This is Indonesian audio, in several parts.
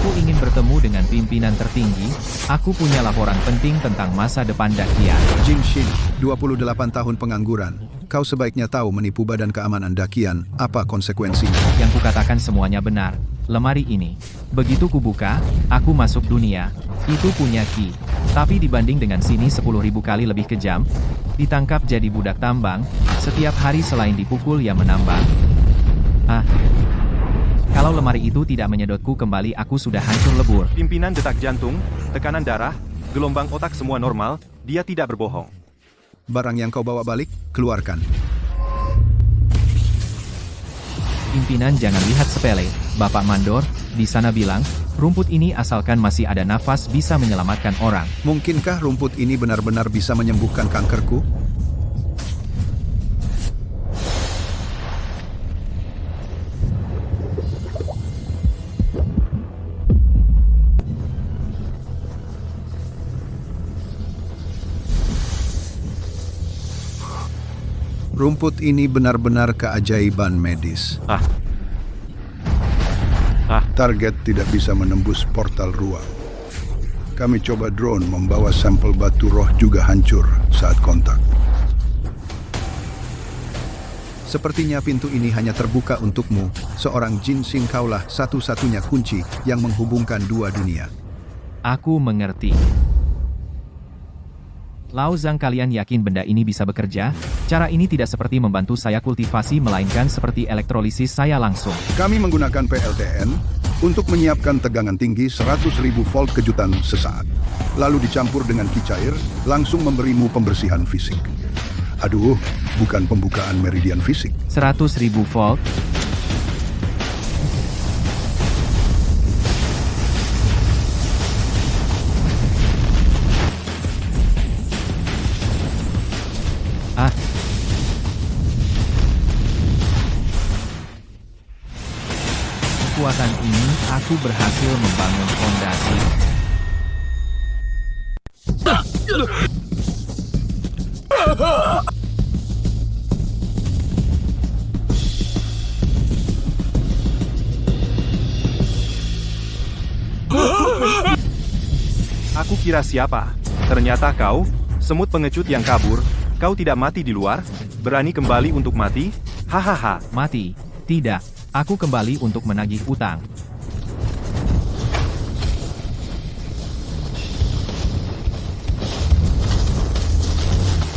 Aku ingin bertemu dengan pimpinan tertinggi. Aku punya laporan penting tentang masa depan Dakian. Jin Shin, 28 tahun pengangguran. Kau sebaiknya tahu menipu Badan Keamanan Dakian, apa konsekuensinya. Yang kukatakan semuanya benar. Lemari ini, begitu kubuka, aku masuk dunia. Itu punya Ki. Tapi dibanding dengan sini 10.000 kali lebih kejam. Ditangkap jadi budak tambang. Setiap hari selain dipukul ya menambang. Kalau lemari itu tidak menyedotku kembali, aku sudah hancur lebur. Pimpinan detak jantung, tekanan darah, gelombang otak semua normal, dia tidak berbohong. Barang yang kau bawa balik, keluarkan. Pimpinan jangan lihat sepele, Bapak Mandor, di sana bilang, rumput ini asalkan masih ada nafas bisa menyelamatkan orang. Mungkinkah rumput ini benar-benar bisa menyembuhkan kankerku? Rumput ini benar-benar keajaiban medis. Target tidak bisa menembus portal ruang. Kami coba drone membawa sampel batu roh juga hancur saat kontak. Sepertinya pintu ini hanya terbuka untukmu. Seorang Jin Shin, kaulah satu-satunya kunci yang menghubungkan dua dunia. Aku mengerti. Lao Zhang, kalian yakin benda ini bisa bekerja? Cara ini tidak seperti membantu saya kultivasi, melainkan seperti elektrolisis saya langsung. Kami menggunakan PLTN untuk menyiapkan tegangan tinggi 100.000 volt kejutan sesaat. Lalu dicampur dengan ki cair, langsung memberimu pembersihan fisik. Aduh, bukan pembukaan meridian fisik. 100.000 volt? Kekuatan ini, aku berhasil membangun fondasi. Aku kira siapa? Ternyata kau, semut pengecut yang kabur. Kau tidak mati di luar? Berani kembali untuk mati? Hahaha. Mati? Tidak. Aku kembali untuk menagih utang.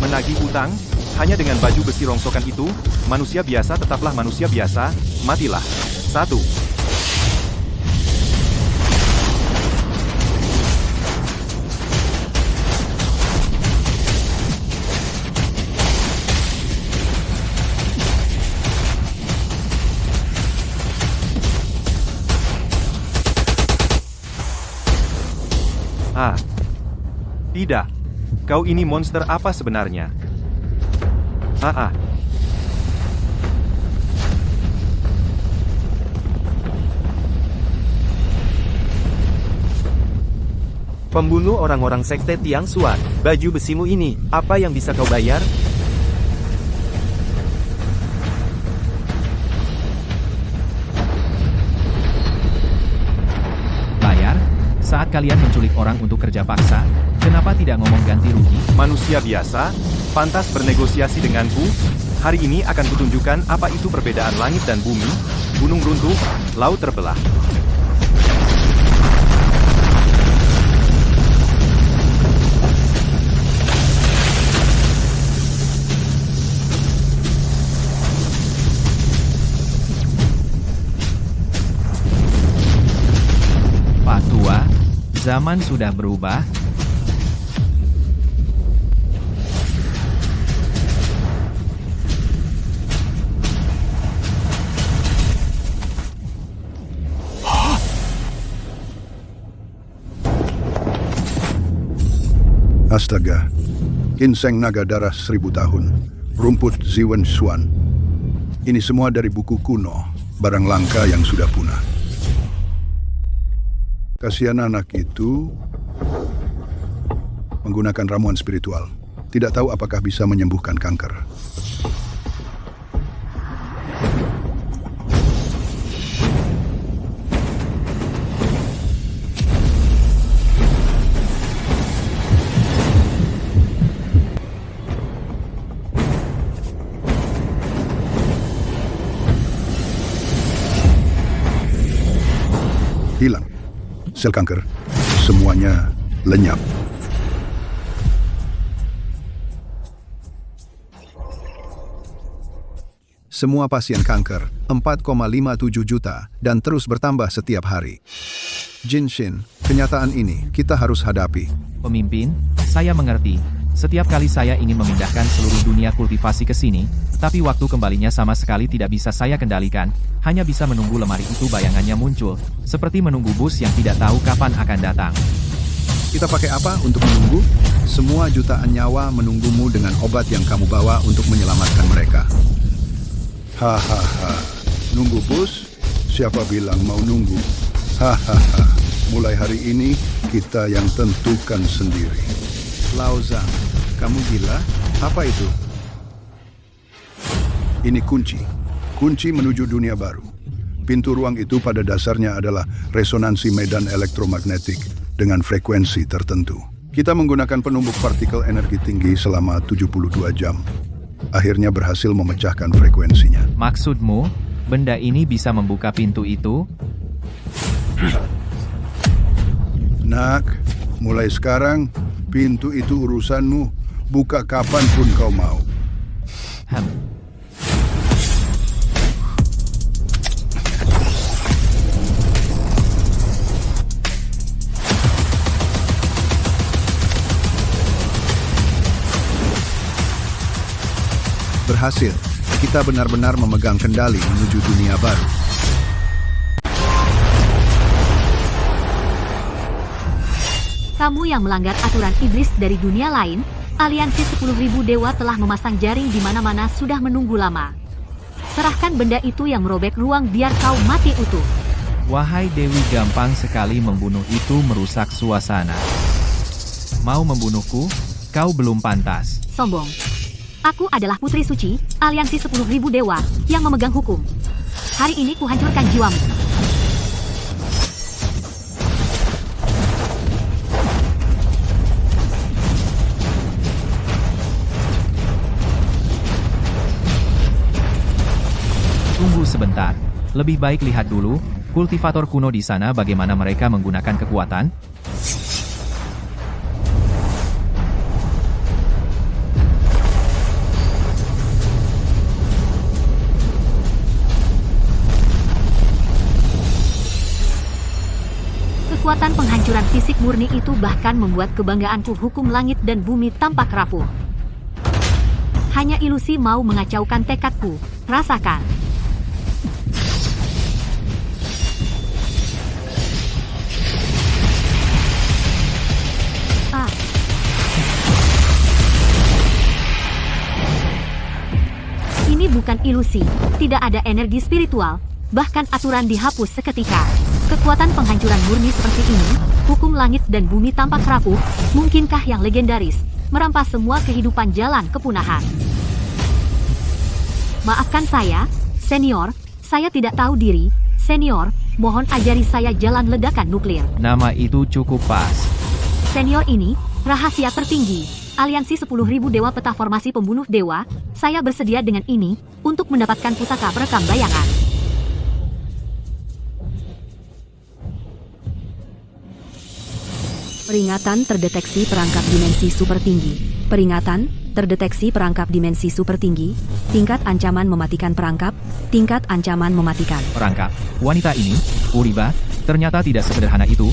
Menagih utang? Hanya dengan baju besi rongsokan itu, manusia biasa tetaplah manusia biasa, matilah. 1. Tidak. Kau ini monster apa sebenarnya? Pembunuh orang-orang sekte Tiang Xuan. Baju besimu ini, apa yang bisa kau bayar? Saat kalian menculik orang untuk kerja paksa, kenapa tidak ngomong ganti rugi? Manusia biasa, pantas bernegosiasi denganku. Hari ini akan kutunjukkan apa itu perbedaan langit dan bumi, gunung runtuh, laut terbelah. Pak Tua, zaman sudah berubah. Astaga, ginseng naga darah 1000 tahun, rumput Ziwen Xuan. Ini semua dari buku kuno, barang langka yang sudah punah. Kasihan anak itu menggunakan ramuan spiritual. Tidak tahu apakah bisa menyembuhkan kanker. hilang. Sel kanker, semuanya lenyap. Semua pasien kanker, 4,57 juta, dan terus bertambah setiap hari. Jinshin, kenyataan ini kita harus hadapi. Pemimpin, saya mengerti. Setiap kali saya ingin memindahkan seluruh dunia kultivasi ke sini, tapi waktu kembalinya sama sekali tidak bisa saya kendalikan, hanya bisa menunggu lemari itu bayangannya muncul, seperti menunggu bus yang tidak tahu kapan akan datang. Kita pakai apa untuk menunggu? Semua jutaan nyawa menunggumu dengan obat yang kamu bawa untuk menyelamatkan mereka. Hahaha, nunggu bus? Siapa bilang mau nunggu? Hahaha, mulai hari ini kita yang tentukan sendiri. Lao Zhang, kamu gila? Apa itu? Ini kunci. Kunci menuju dunia baru. Pintu ruang itu pada dasarnya adalah resonansi medan elektromagnetik dengan frekuensi tertentu. Kita menggunakan penumbuk partikel energi tinggi selama 72 jam. Akhirnya berhasil memecahkan frekuensinya. Maksudmu, benda ini bisa membuka pintu itu? Nak, mulai sekarang, pintu itu urusanmu. Buka kapanpun kau mau. Berhasil. Kita benar-benar memegang kendali menuju dunia baru. Kamu yang melanggar aturan iblis dari dunia lain, aliansi 10.000 dewa telah memasang jaring di mana-mana sudah menunggu lama. Serahkan benda itu yang merobek ruang biar kau mati utuh. Wahai Dewi, gampang sekali membunuh itu merusak suasana. Mau membunuhku? Kau belum pantas. Sombong. Aku adalah putri suci, aliansi 10.000 dewa, yang memegang hukum. Hari ini kuhancurkan jiwamu. Tunggu sebentar. Lebih baik lihat dulu, kultivator kuno di sana bagaimana mereka menggunakan kekuatan. Kekuatan penghancuran fisik murni itu bahkan membuat kebanggaanku hukum langit dan bumi tampak rapuh. Hanya ilusi mau mengacaukan tekadku. Rasakan. Ini bukan ilusi, tidak ada energi spiritual, bahkan aturan dihapus seketika. Kekuatan penghancuran murni seperti ini, hukum langit dan bumi tampak rapuh, mungkinkah yang legendaris, merampas semua kehidupan jalan kepunahan. Maafkan saya, senior, saya tidak tahu diri, senior, mohon ajari saya jalan ledakan nuklir. Nama itu cukup pas. Senior ini, rahasia tertinggi, aliansi 10.000 dewa peta formasi pembunuh dewa, saya bersedia dengan ini, untuk mendapatkan pusaka perekam bayangan. Peringatan terdeteksi perangkap dimensi super tinggi. Peringatan, terdeteksi perangkap dimensi super tinggi. Tingkat ancaman mematikan perangkap. Tingkat ancaman mematikan. Perangkap. Wanita ini, Uriba, ternyata tidak sesederhana itu.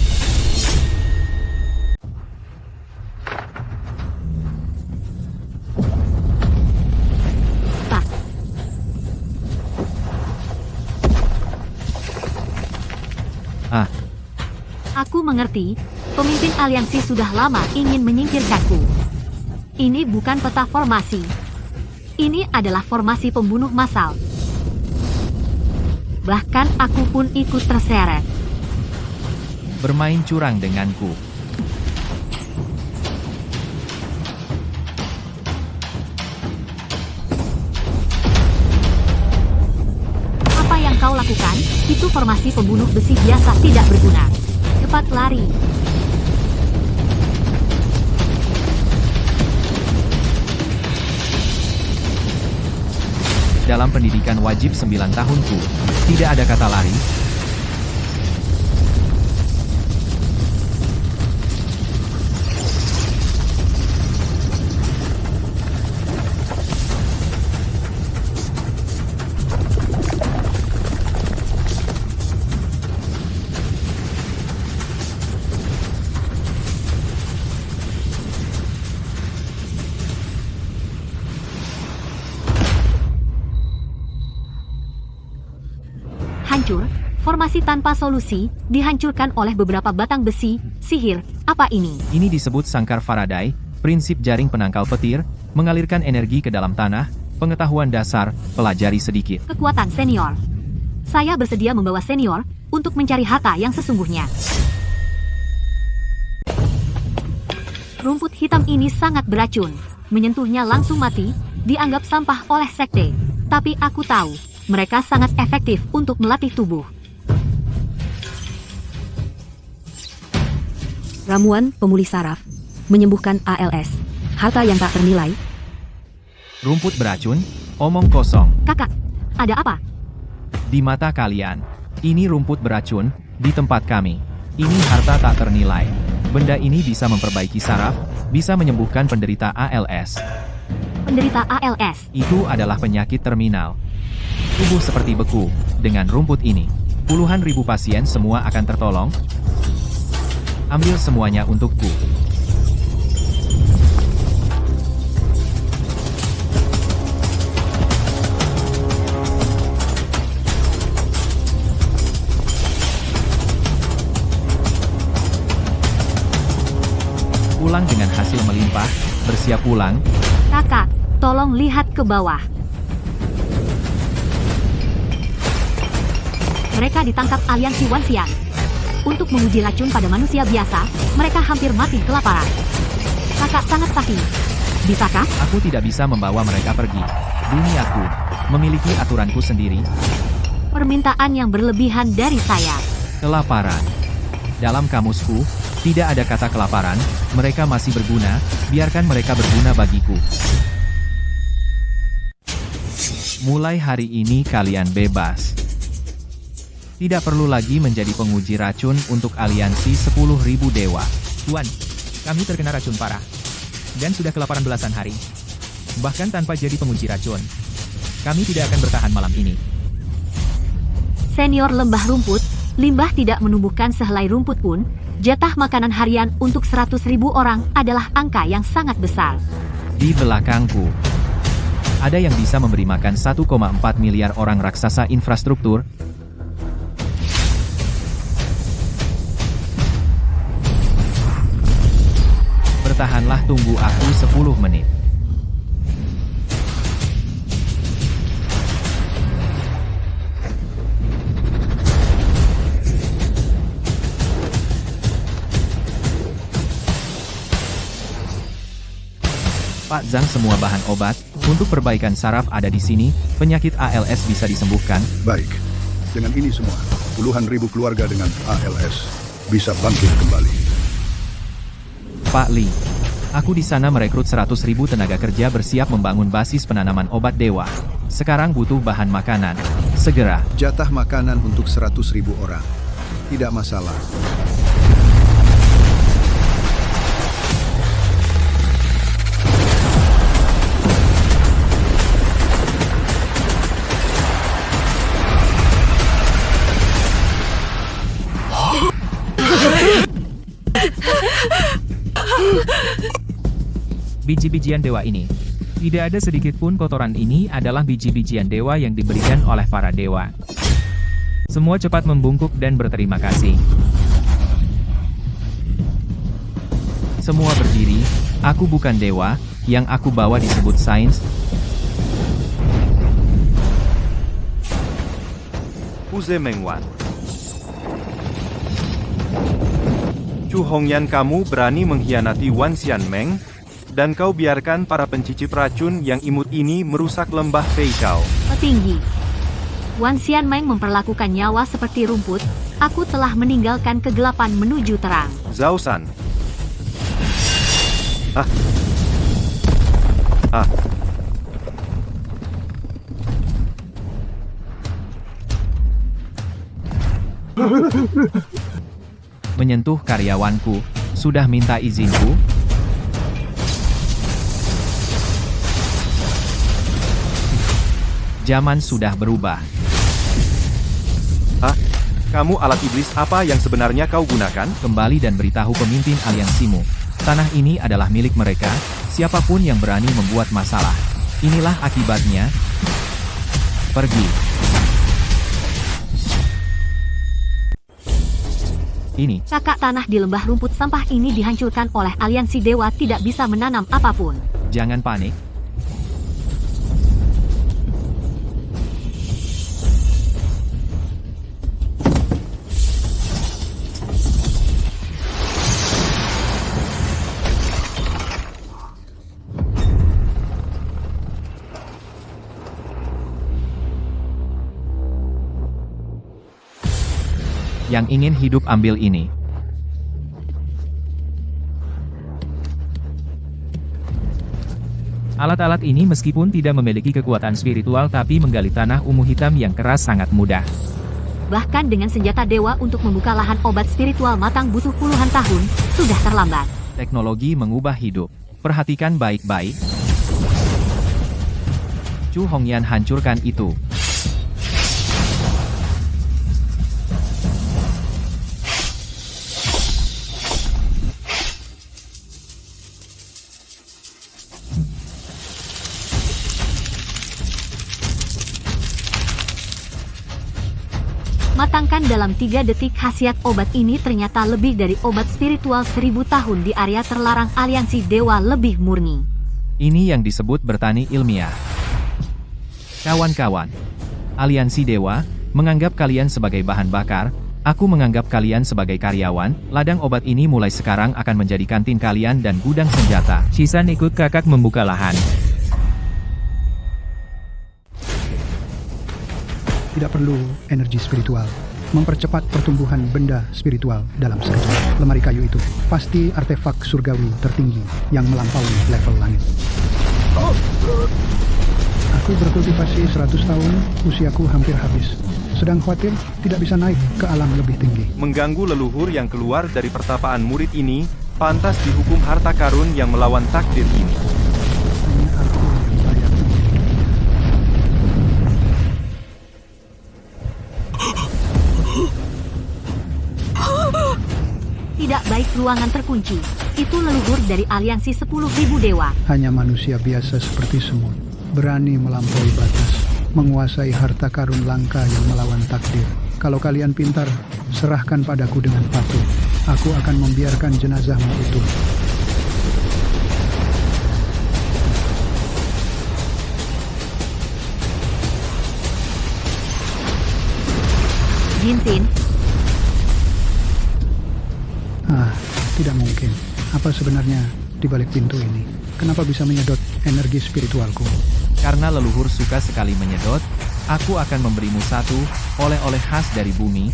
Aku mengerti, pemimpin aliansi sudah lama ingin menyingkirkanku. Ini bukan peta formasi. Ini adalah formasi pembunuh massal. Bahkan aku pun ikut terseret. Bermain curang denganku. Apa yang kau lakukan, itu formasi pembunuh besi biasa tidak berguna. Cepat lari. Dalam pendidikan wajib 9 tahunku, tidak ada kata lari. hancur, formasi tanpa solusi, dihancurkan oleh beberapa batang besi, sihir, apa ini? Ini disebut sangkar Faraday, prinsip jaring penangkal petir, mengalirkan energi ke dalam tanah, pengetahuan dasar, pelajari sedikit. Kekuatan senior. Saya bersedia membawa senior, untuk mencari harta yang sesungguhnya. Rumput hitam ini sangat beracun. Menyentuhnya langsung mati, dianggap sampah oleh sekte. Tapi aku tahu, mereka sangat efektif untuk melatih tubuh. Ramuan pemulih saraf. Menyembuhkan ALS. Harta yang tak ternilai. Rumput beracun, omong kosong. Kakak, ada apa? Di mata kalian, ini rumput beracun, di tempat kami. Ini harta tak ternilai. Benda ini bisa memperbaiki saraf, bisa menyembuhkan penderita ALS. Penderita ALS. Itu adalah penyakit terminal. Tubuh seperti beku. Dengan rumput ini, puluhan ribu pasien semua akan tertolong. Ambil semuanya untukku. Pulang dengan hasil melimpah, bersiap pulang. Kakak, tolong lihat ke bawah. Mereka ditangkap aliansi Wanxian. Untuk menguji racun pada manusia biasa, mereka hampir mati kelaparan. Kakak sangat sakit. Bisakah? Aku tidak bisa membawa mereka pergi. Duniaku memiliki aturanku sendiri. Permintaan yang berlebihan dari saya. Kelaparan. Dalam kamusku, tidak ada kata kelaparan. Mereka masih berguna, biarkan mereka berguna bagiku. Mulai hari ini kalian bebas. Tidak perlu lagi menjadi penguji racun untuk aliansi 10.000 dewa. Tuan, kami terkena racun parah. Dan sudah kelaparan belasan hari. Bahkan tanpa jadi penguji racun. Kami tidak akan bertahan malam ini. Senior lembah rumput, limbah tidak menumbuhkan sehelai rumput pun, jatah makanan harian untuk 100.000 orang adalah angka yang sangat besar. Di belakangku, ada yang bisa memberi makan 1,4 miliar orang raksasa infrastruktur. Bertahanlah, tunggu aku 10 menit. Pak Zhang, semua bahan obat untuk perbaikan saraf ada di sini. Penyakit ALS bisa disembuhkan. Baik. Dengan ini semua, puluhan ribu keluarga dengan ALS bisa bangkit kembali. Pak Li, aku di sana merekrut 100.000 tenaga kerja bersiap membangun basis penanaman obat dewa. Sekarang butuh bahan makanan. Segera. Jatah makanan untuk 100.000 orang. Tidak masalah. Biji-bijian dewa ini. Tidak ada sedikit pun kotoran. Ini adalah biji-bijian dewa yang diberikan oleh para dewa. Semua cepat membungkuk dan berterima kasih. Semua berdiri. Aku bukan dewa, yang aku bawa disebut sains. Uze Mengwan. Chu Hongyan, kamu berani mengkhianati Wan Xianmeng? Dan kau biarkan para pencicip racun yang imut ini merusak lembah Feikao. Petinggi. Wan Xianmeng memperlakukan nyawa seperti rumput. Aku telah meninggalkan kegelapan menuju terang. Zhao San. Ah. Menyentuh karyawanku. Sudah minta izinku? Zaman sudah berubah. Kamu alat iblis apa yang sebenarnya kau gunakan? Kembali dan beritahu pemimpin aliansimu. Tanah ini adalah milik mereka. Siapapun yang berani membuat masalah. Inilah akibatnya. Pergi. Ini, Kakak tanah di lembah rumput sampah ini dihancurkan oleh aliansi dewa tidak bisa menanam apapun. jangan panik. Yang ingin hidup ambil ini. Alat-alat ini meskipun tidak memiliki kekuatan spiritual tapi menggali tanah ungu hitam yang keras sangat mudah. Bahkan dengan senjata dewa untuk membuka lahan obat spiritual matang butuh puluhan tahun, sudah terlambat. Teknologi mengubah hidup. Perhatikan baik-baik. Chu Hongyan hancurkan itu. Matangkan dalam 3 detik. Khasiat obat ini ternyata lebih dari obat spiritual 1000 tahun di area terlarang aliansi dewa lebih murni. Ini yang disebut bertani ilmiah. Kawan-kawan, aliansi dewa menganggap kalian sebagai bahan bakar, aku menganggap kalian sebagai karyawan. Ladang obat ini mulai sekarang akan menjadi kantin kalian dan gudang senjata. Shisan ikut kakak membuka lahan. Tidak perlu energi spiritual. Mempercepat pertumbuhan benda spiritual dalam sekejap. Lemari kayu itu pasti artefak surgawi tertinggi yang melampaui level langit. Aku berkultivasi 100 tahun, usiaku hampir habis. Sedang khawatir tidak bisa naik ke alam lebih tinggi. Mengganggu leluhur yang keluar dari pertapaan murid ini, pantas dihukum harta karun yang melawan takdir ini. Hanya aku yang layak. Tidak baik ruangan terkunci. Itu leluhur dari aliansi 10.000 dewa. Hanya manusia biasa seperti semut. Berani melampaui batas. Menguasai harta karun langka yang melawan takdir. Kalau kalian pintar, serahkan padaku dengan patuh. Aku akan membiarkan jenazahmu utuh. Jintin, Tidak mungkin. Apa sebenarnya di balik pintu ini? Kenapa bisa menyedot energi spiritualku? Karena leluhur suka sekali menyedot, aku akan memberimu satu oleh-oleh khas dari bumi.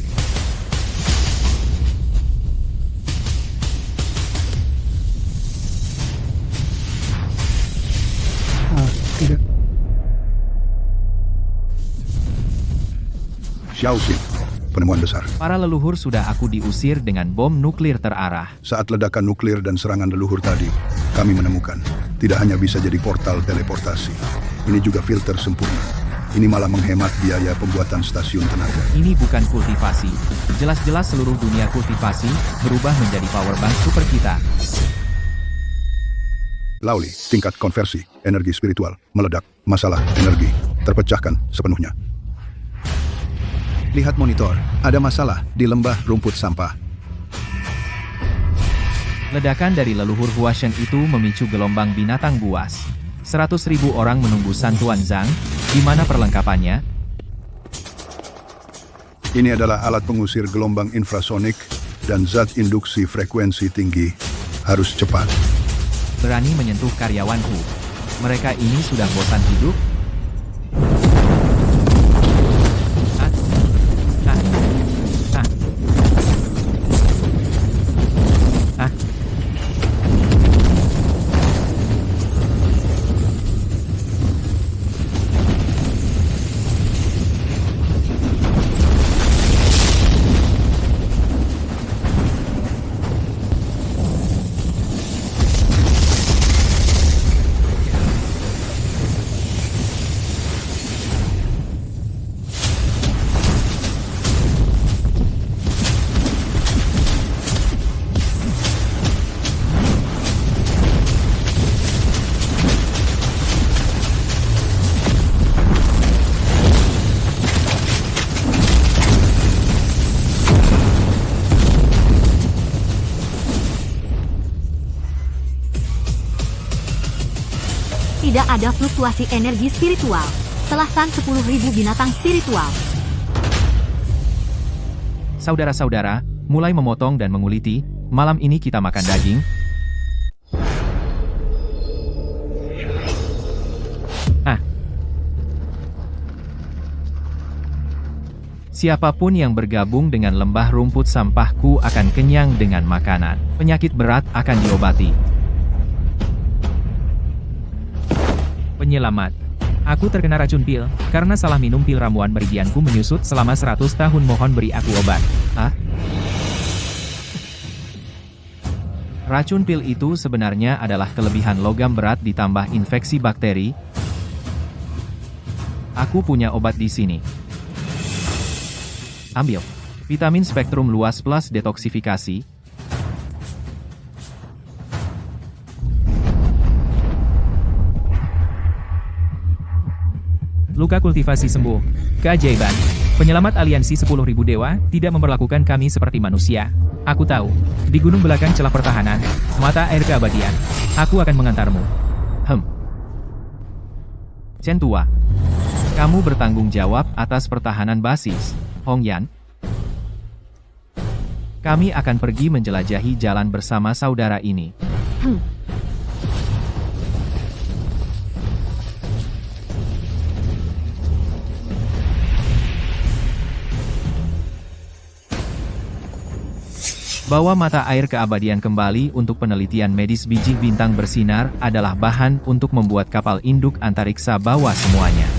Tidak. Xiaoxin, penemuan besar. Para leluhur sudah aku diusir dengan bom nuklir terarah. Saat ledakan nuklir dan serangan leluhur tadi, kami menemukan tidak hanya bisa jadi portal teleportasi, ini juga filter sempurna. Ini malah menghemat biaya pembuatan stasiun tenaga. Ini bukan kultivasi. Jelas-jelas seluruh dunia kultivasi berubah menjadi powerbank super kita. Lauli, tingkat konversi energi spiritual meledak. Masalah energi terpecahkan sepenuhnya. Lihat monitor, ada masalah di lembah rumput sampah. Ledakan dari leluhur Huashen itu memicu gelombang binatang buas. 100.000 orang menunggu Santuan Zhang. Di mana perlengkapannya? Ini adalah alat pengusir gelombang infrasonik dan zat induksi frekuensi tinggi. Harus cepat. Berani menyentuh karyawanku. Mereka ini sudah bosan hidup? Tidak ada fluktuasi energi spiritual. Selahkan 10.000 binatang spiritual. Saudara-saudara, mulai memotong dan menguliti, malam ini kita makan daging. Siapapun yang bergabung dengan lembah rumput sampahku akan kenyang dengan makanan. Penyakit berat akan diobati. Penyelamat. Aku terkena racun pil, karena salah minum pil ramuan meridianku menyusut selama 100 tahun. Mohon beri aku obat. Hah? Racun pil itu sebenarnya adalah kelebihan logam berat ditambah infeksi bakteri. Aku punya obat di sini. Ambil. Vitamin spektrum luas plus detoksifikasi. Luka kultivasi sembuh. Keajaiban. Penyelamat aliansi 10.000 dewa tidak memperlakukan kami seperti manusia. Aku tahu. Di gunung belakang celah pertahanan, mata air keabadian. Aku akan mengantarmu. Chen Tua. Kamu bertanggung jawab atas pertahanan basis. Hong Yan. Kami akan pergi menjelajahi jalan bersama saudara ini. Bawa mata air keabadian kembali untuk penelitian medis. Biji bintang bersinar adalah bahan untuk membuat kapal induk antariksa. Bawa semuanya.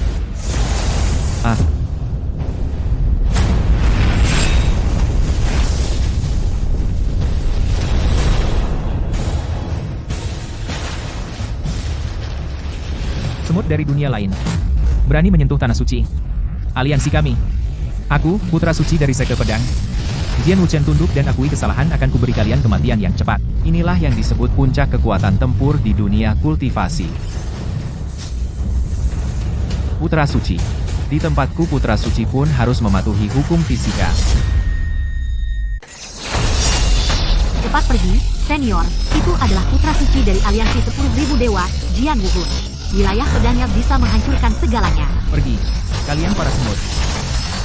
Semut dari dunia lain. Berani menyentuh tanah suci. Aliansi kami. Aku, putra suci dari Sekte Pedang. Jian Wuchen tunduk dan akui kesalahan, akan kuberi kalian kematian yang cepat. Inilah yang disebut puncak kekuatan tempur di dunia kultivasi. Putra suci. Di tempatku putra suci pun harus mematuhi hukum fisika. Cepat pergi, senior. Itu adalah putra suci dari aliansi 10.000 dewa, Jian Wuhun. Wilayah pedangnya bisa menghancurkan segalanya. Pergi. Kalian para semut.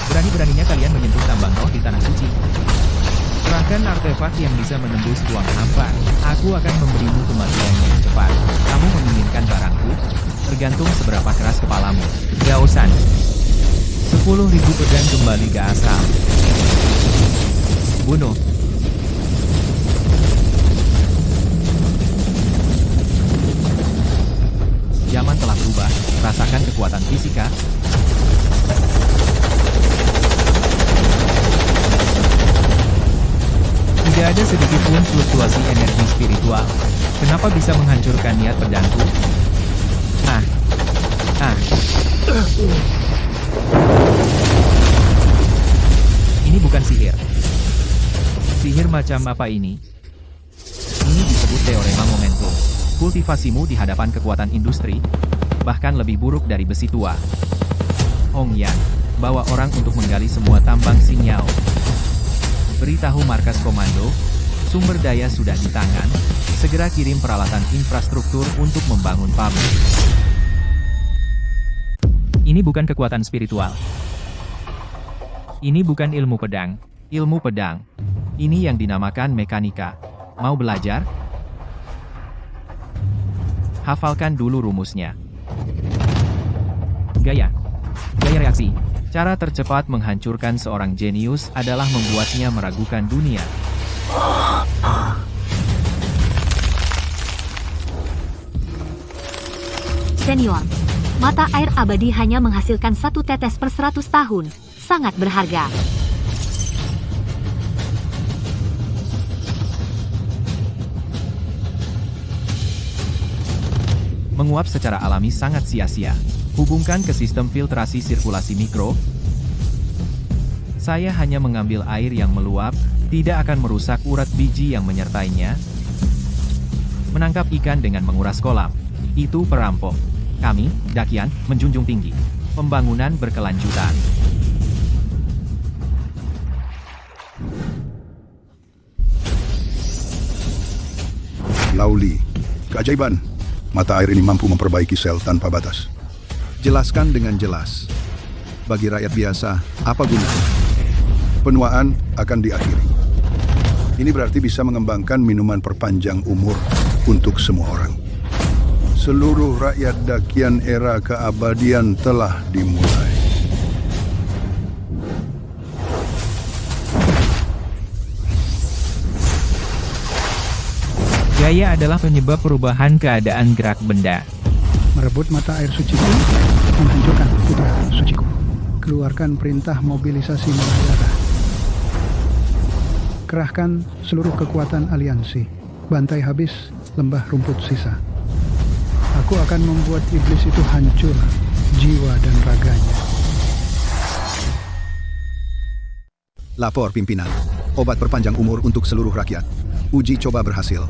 Berani-beraninya kalian menyentuh tambang roh di tanah suci. Serahkan artefak yang bisa menembus ruang hampa. Aku akan memberimu kematian yang cepat. Kamu menginginkan barangku? Tergantung seberapa keras kepalamu. Gaosan. 10.000 pedang kembali ke asal. Bunuh. Zaman telah berubah, rasakan kekuatan fisika. Tidak ada sedikit pun fluktuasi energi spiritual. Kenapa bisa menghancurkan niat pedangku? Ini bukan sihir. Sihir macam apa ini? Ini disebut teorema momentum. Kultivasimu di hadapan kekuatan industri, bahkan lebih buruk dari besi tua. Hong Yan, bawa orang untuk menggali semua tambang sinyal. Beritahu markas komando, sumber daya sudah di tangan, segera kirim peralatan infrastruktur untuk membangun pabrik. Ini bukan kekuatan spiritual. Ini bukan ilmu pedang. Ilmu pedang. Ini yang dinamakan mekanika. Mau belajar? Hafalkan dulu rumusnya. Gaya reaksi. Cara tercepat menghancurkan seorang jenius adalah membuatnya meragukan dunia. Senior, mata air abadi hanya menghasilkan 1 tetes per 100 tahun. Sangat berharga. Menguap secara alami sangat sia-sia. Hubungkan ke sistem filtrasi sirkulasi mikro. Saya hanya mengambil air yang meluap, tidak akan merusak urat biji yang menyertainya. Menangkap ikan dengan menguras kolam. Itu perampok. Kami, Dakian, menjunjung tinggi pembangunan berkelanjutan. Lauli. Keajaiban. Mata air ini mampu memperbaiki sel tanpa batas. Jelaskan dengan jelas. Bagi rakyat biasa, apa gunanya? Penuaan akan diakhiri. Ini berarti bisa mengembangkan minuman perpanjang umur untuk semua orang. Seluruh rakyat Dakian era keabadian telah dimulai. Gaya adalah penyebab perubahan keadaan gerak benda. Merebut mata air suciku, menghancurkan putra suciku. Keluarkan perintah mobilisasi Mahayana. Kerahkan seluruh kekuatan aliansi. Bantai habis lembah rumput sisa. Aku akan membuat iblis itu hancur, jiwa dan raganya. Lapor pimpinan. Obat perpanjang umur untuk seluruh rakyat. Uji coba berhasil.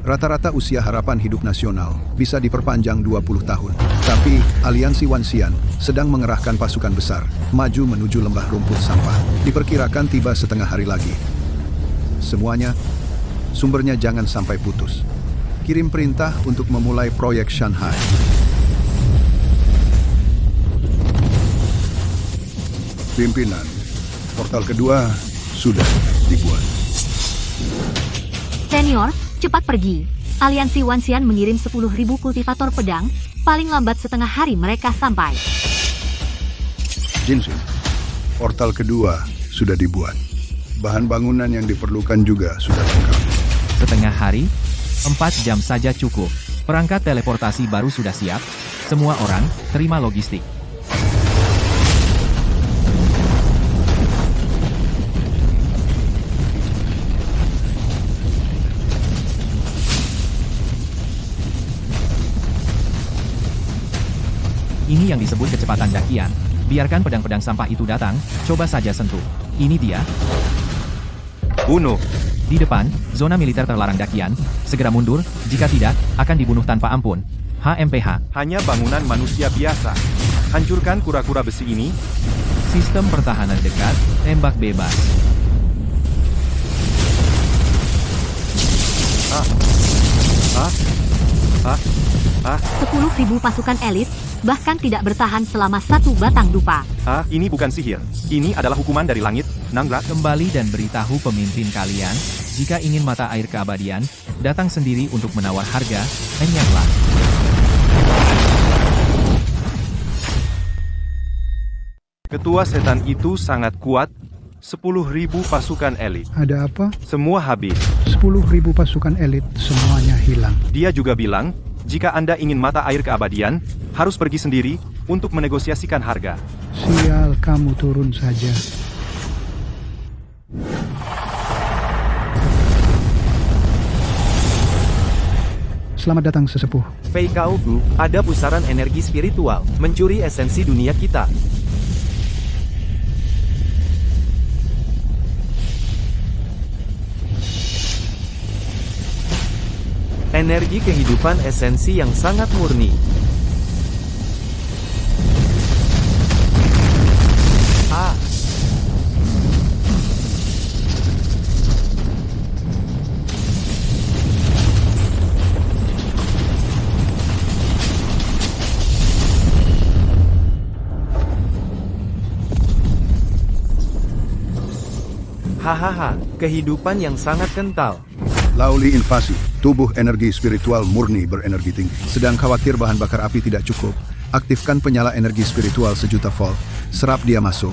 Rata-rata usia harapan hidup nasional bisa diperpanjang 20 tahun. Tapi, Aliansi Wanxian sedang mengerahkan pasukan besar maju menuju lembah rumput sampah. Diperkirakan tiba setengah hari lagi. Semuanya, sumbernya jangan sampai putus. Kirim perintah untuk memulai proyek Shanghai. Pimpinan, portal kedua sudah dibuat. Senior, cepat pergi. Aliansi Wanxian mengirim 10.000 kultivator pedang, paling lambat setengah hari mereka sampai. Jinxin, portal kedua sudah dibuat. Bahan bangunan yang diperlukan juga sudah lengkap. Setengah hari? 4 jam saja cukup. Perangkat teleportasi baru sudah siap. Semua orang, terima logistik. Ini yang disebut kecepatan Dakian. Biarkan pedang-pedang sampah itu datang, coba saja sentuh. Ini dia. Bunuh. Di depan, zona militer terlarang Dakian. Segera mundur, jika tidak, akan dibunuh tanpa ampun. HMPH. Hanya bangunan manusia biasa. Hancurkan kura-kura besi ini. Sistem pertahanan dekat, tembak bebas. Ah. 10.000 pasukan elit, bahkan tidak bertahan selama 1 batang dupa. Ini bukan sihir. Ini adalah hukuman dari langit, Nangrat. Kembali dan beritahu pemimpin kalian, jika ingin mata air keabadian, datang sendiri untuk menawar harga, enyahlah. Ketua setan itu sangat kuat. 10.000 pasukan elit. Ada apa? Semua habis. 10.000 pasukan elit, semuanya hilang. Dia juga bilang, jika Anda ingin mata air keabadian, harus pergi sendiri untuk menegosiasikan harga. Sial, kamu turun saja. Selamat datang sesepuh. Fei Kaogu, ada pusaran energi spiritual, mencuri esensi dunia kita. Energi kehidupan esensi yang sangat murni. Hahaha, kehidupan yang sangat kental. Lauli invasi, tubuh energi spiritual murni berenergi tinggi. Sedang khawatir bahan bakar api tidak cukup, aktifkan penyala energi spiritual 1.000.000 volt. Serap dia masuk.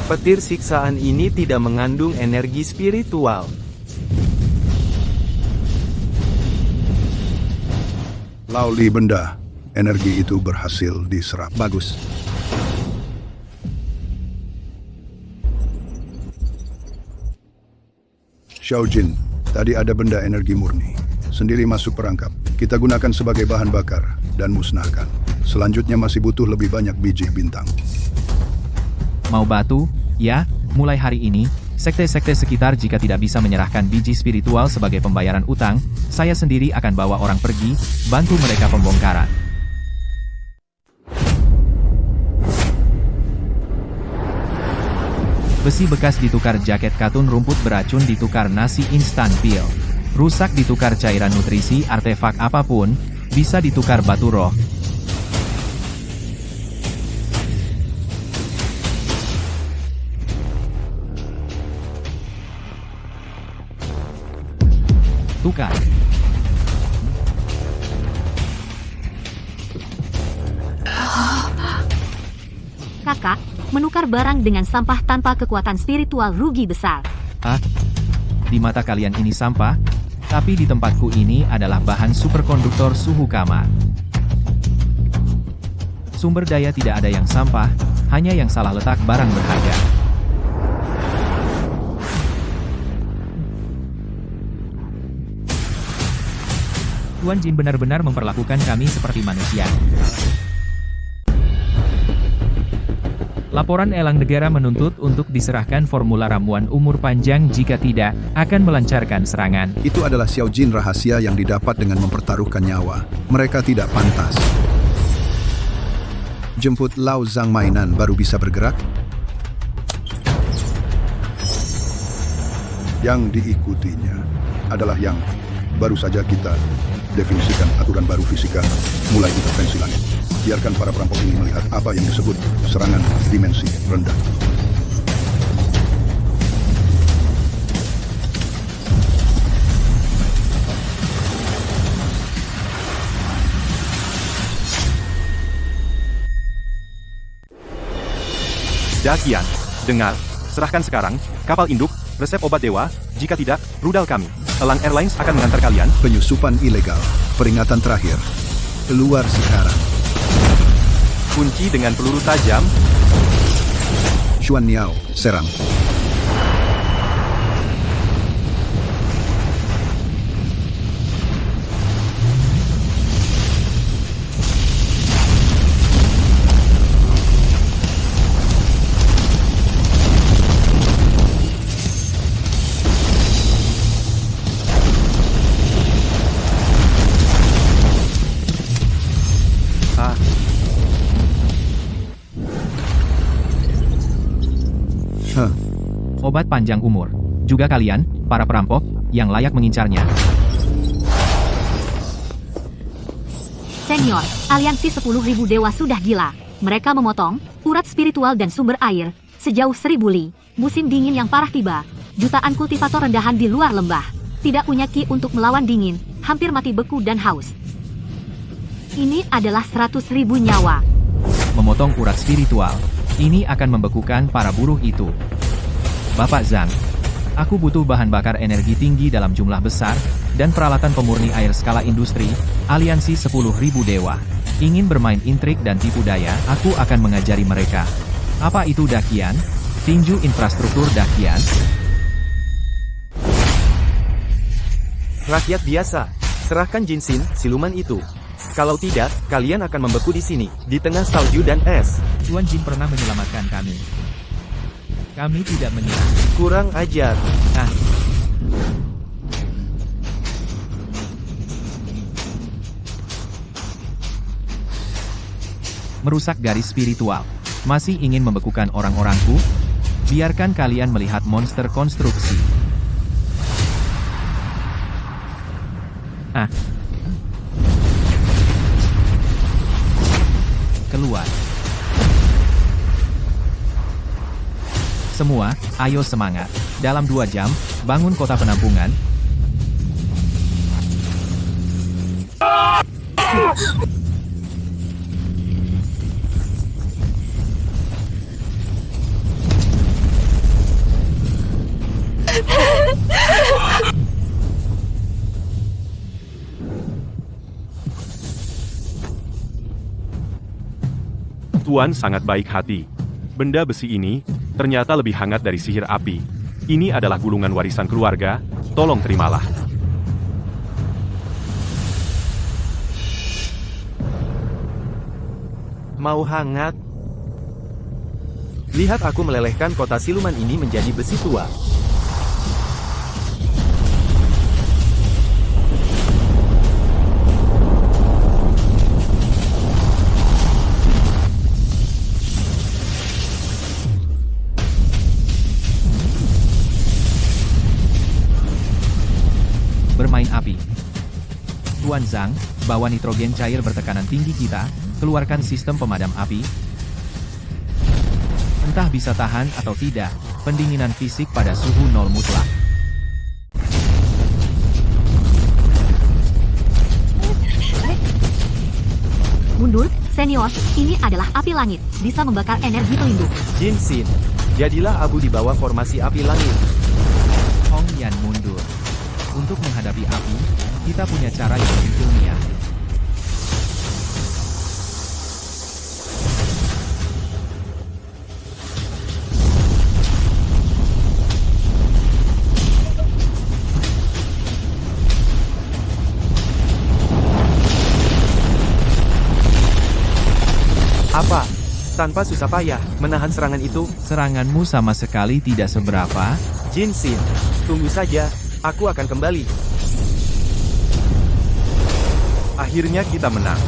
Petir siksaan ini tidak mengandung energi spiritual. Lauli benda, energi itu berhasil diserap. Bagus. Xiaojin, tadi ada benda energi murni. Sendiri masuk perangkap. Kita gunakan sebagai bahan bakar dan musnahkan. Selanjutnya masih butuh lebih banyak biji bintang. Mau batu? Ya, mulai hari ini, sekte-sekte sekitar jika tidak bisa menyerahkan biji spiritual sebagai pembayaran utang, saya sendiri akan bawa orang pergi, bantu mereka pembongkaran. Besi bekas ditukar jaket katun, rumput beracun ditukar nasi instan pil. Rusak ditukar cairan nutrisi, artefak apapun, bisa ditukar batu roh. Tukar. Kakak, menukar barang dengan sampah tanpa kekuatan spiritual rugi besar. Ah, di mata kalian ini sampah, tapi di tempatku ini adalah bahan superkonduktor suhu kamar. Sumber daya tidak ada yang sampah, hanya yang salah letak barang berharga. Tuan Jin benar-benar memperlakukan kami seperti manusia. Laporan elang negara menuntut untuk diserahkan formula ramuan umur panjang, jika tidak, akan melancarkan serangan. Itu adalah Xiao Jin rahasia yang didapat dengan mempertaruhkan nyawa. Mereka tidak pantas. Jemput Lao Zhang mainan baru bisa bergerak? Yang diikutinya adalah yang baru saja kita definisikan aturan baru fisika mulai intervensi langit. Biarkan para perampok ini melihat apa yang disebut serangan dimensi rendah. Dakian, dengar, serahkan sekarang, kapal induk, resep obat dewa, jika tidak, rudal kami. Elang Airlines akan mengantar kalian. Penyusupan ilegal. Peringatan terakhir. Keluar sekarang. Kunci dengan peluru tajam. Xuan Niao, serang. Obat panjang umur. Juga kalian, para perampok, yang layak mengincarnya. Senior, aliansi 10.000 dewa sudah gila. Mereka memotong urat spiritual dan sumber air sejauh 1000 li. Musim dingin yang parah tiba. Jutaan kultivator rendahan di luar lembah. Tidak punya ki untuk melawan dingin, hampir mati beku dan haus. Ini adalah 100.000 nyawa. Memotong urat spiritual. Ini akan membekukan para buruh itu. Bapak Zhang, aku butuh bahan bakar energi tinggi dalam jumlah besar, dan peralatan pemurni air skala industri, aliansi 10.000 dewa. Ingin bermain intrik dan tipu daya, aku akan mengajari mereka. Apa itu Dakian? Tinju infrastruktur Dakian? Rakyat biasa, serahkan Jinsin, siluman itu. Kalau tidak, kalian akan membeku di sini, di tengah salju dan es. Tuan Jin pernah menyelamatkan kami. Kami tidak menyerah. Kurang ajar. Nah, Merusak garis spiritual. Masih ingin membekukan orang-orangku? Biarkan kalian melihat monster konstruksi. Keluar. Semua, ayo semangat. Dalam 2 jam, bangun kota penampungan. Tuan sangat baik hati. Benda besi ini ternyata lebih hangat dari sihir api. Ini adalah gulungan warisan keluarga, tolong terimalah. Mau hangat? Lihat aku melelehkan kota siluman ini menjadi besi tua. Tuan Zhang, bawa nitrogen cair bertekanan tinggi kita, keluarkan sistem pemadam api. Entah bisa tahan atau tidak, pendinginan fisik pada suhu nol mutlak. Mundur, senior, ini adalah api langit, bisa membakar energi pelindung. Jinsin, jadilah abu di bawah formasi api langit. Hong Yan mundur. Untuk menghadapi api, kita punya cara yang lebih ilmiah. Apa? Tanpa susah payah, menahan serangan itu? Seranganmu sama sekali tidak seberapa. Jinsin, tunggu saja, aku akan kembali. Akhirnya kita menang.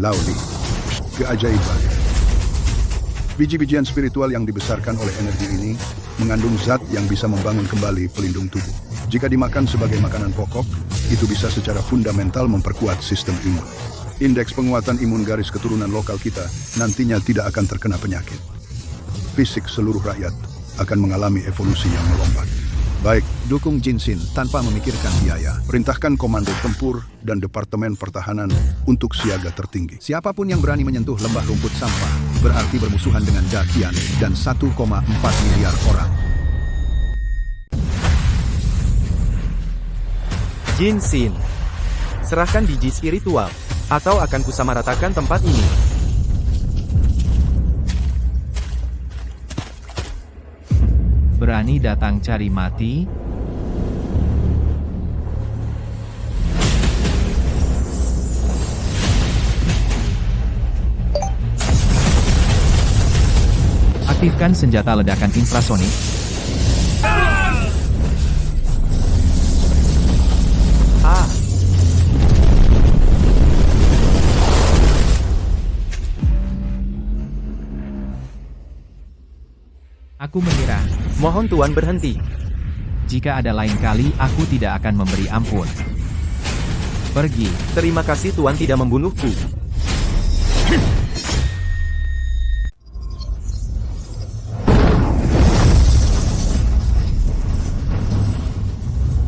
Lauli, keajaiban. Biji-bijian spiritual yang dibesarkan oleh energi ini mengandung zat yang bisa membangun kembali pelindung tubuh. Jika dimakan sebagai makanan pokok, itu bisa secara fundamental memperkuat sistem imun. Indeks penguatan imun garis keturunan lokal kita nantinya tidak akan terkena penyakit. Fisik seluruh rakyat akan mengalami evolusi yang melompat. Baik, Dukung Jinsin tanpa memikirkan biaya. perintahkan komando tempur dan Departemen Pertahanan untuk siaga tertinggi. Siapapun yang berani menyentuh lembah rumput sampah, berarti bermusuhan dengan Dakian dan 1,4 miliar orang. Jinsin, serahkan biji spiritual, atau akan kusamaratakan tempat ini. Berani datang cari mati? Aktifkan senjata ledakan infrasonik. Ah, Aku mengira, mohon Tuan berhenti. jika ada lain kali aku tidak akan memberi ampun. Pergi. Terima kasih Tuan tidak membunuhku.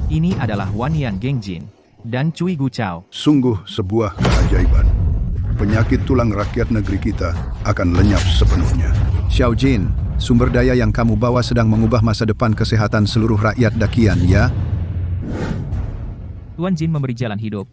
Ini adalah Wanyan Gengjin dan Cui Guchao. Sungguh sebuah keajaiban. Penyakit tulang rakyat negeri kita akan lenyap sepenuhnya. Xiao Jin, sumber daya yang kamu bawa sedang mengubah masa depan kesehatan seluruh rakyat Dakian, ya? Tuan Jin memberi jalan hidup.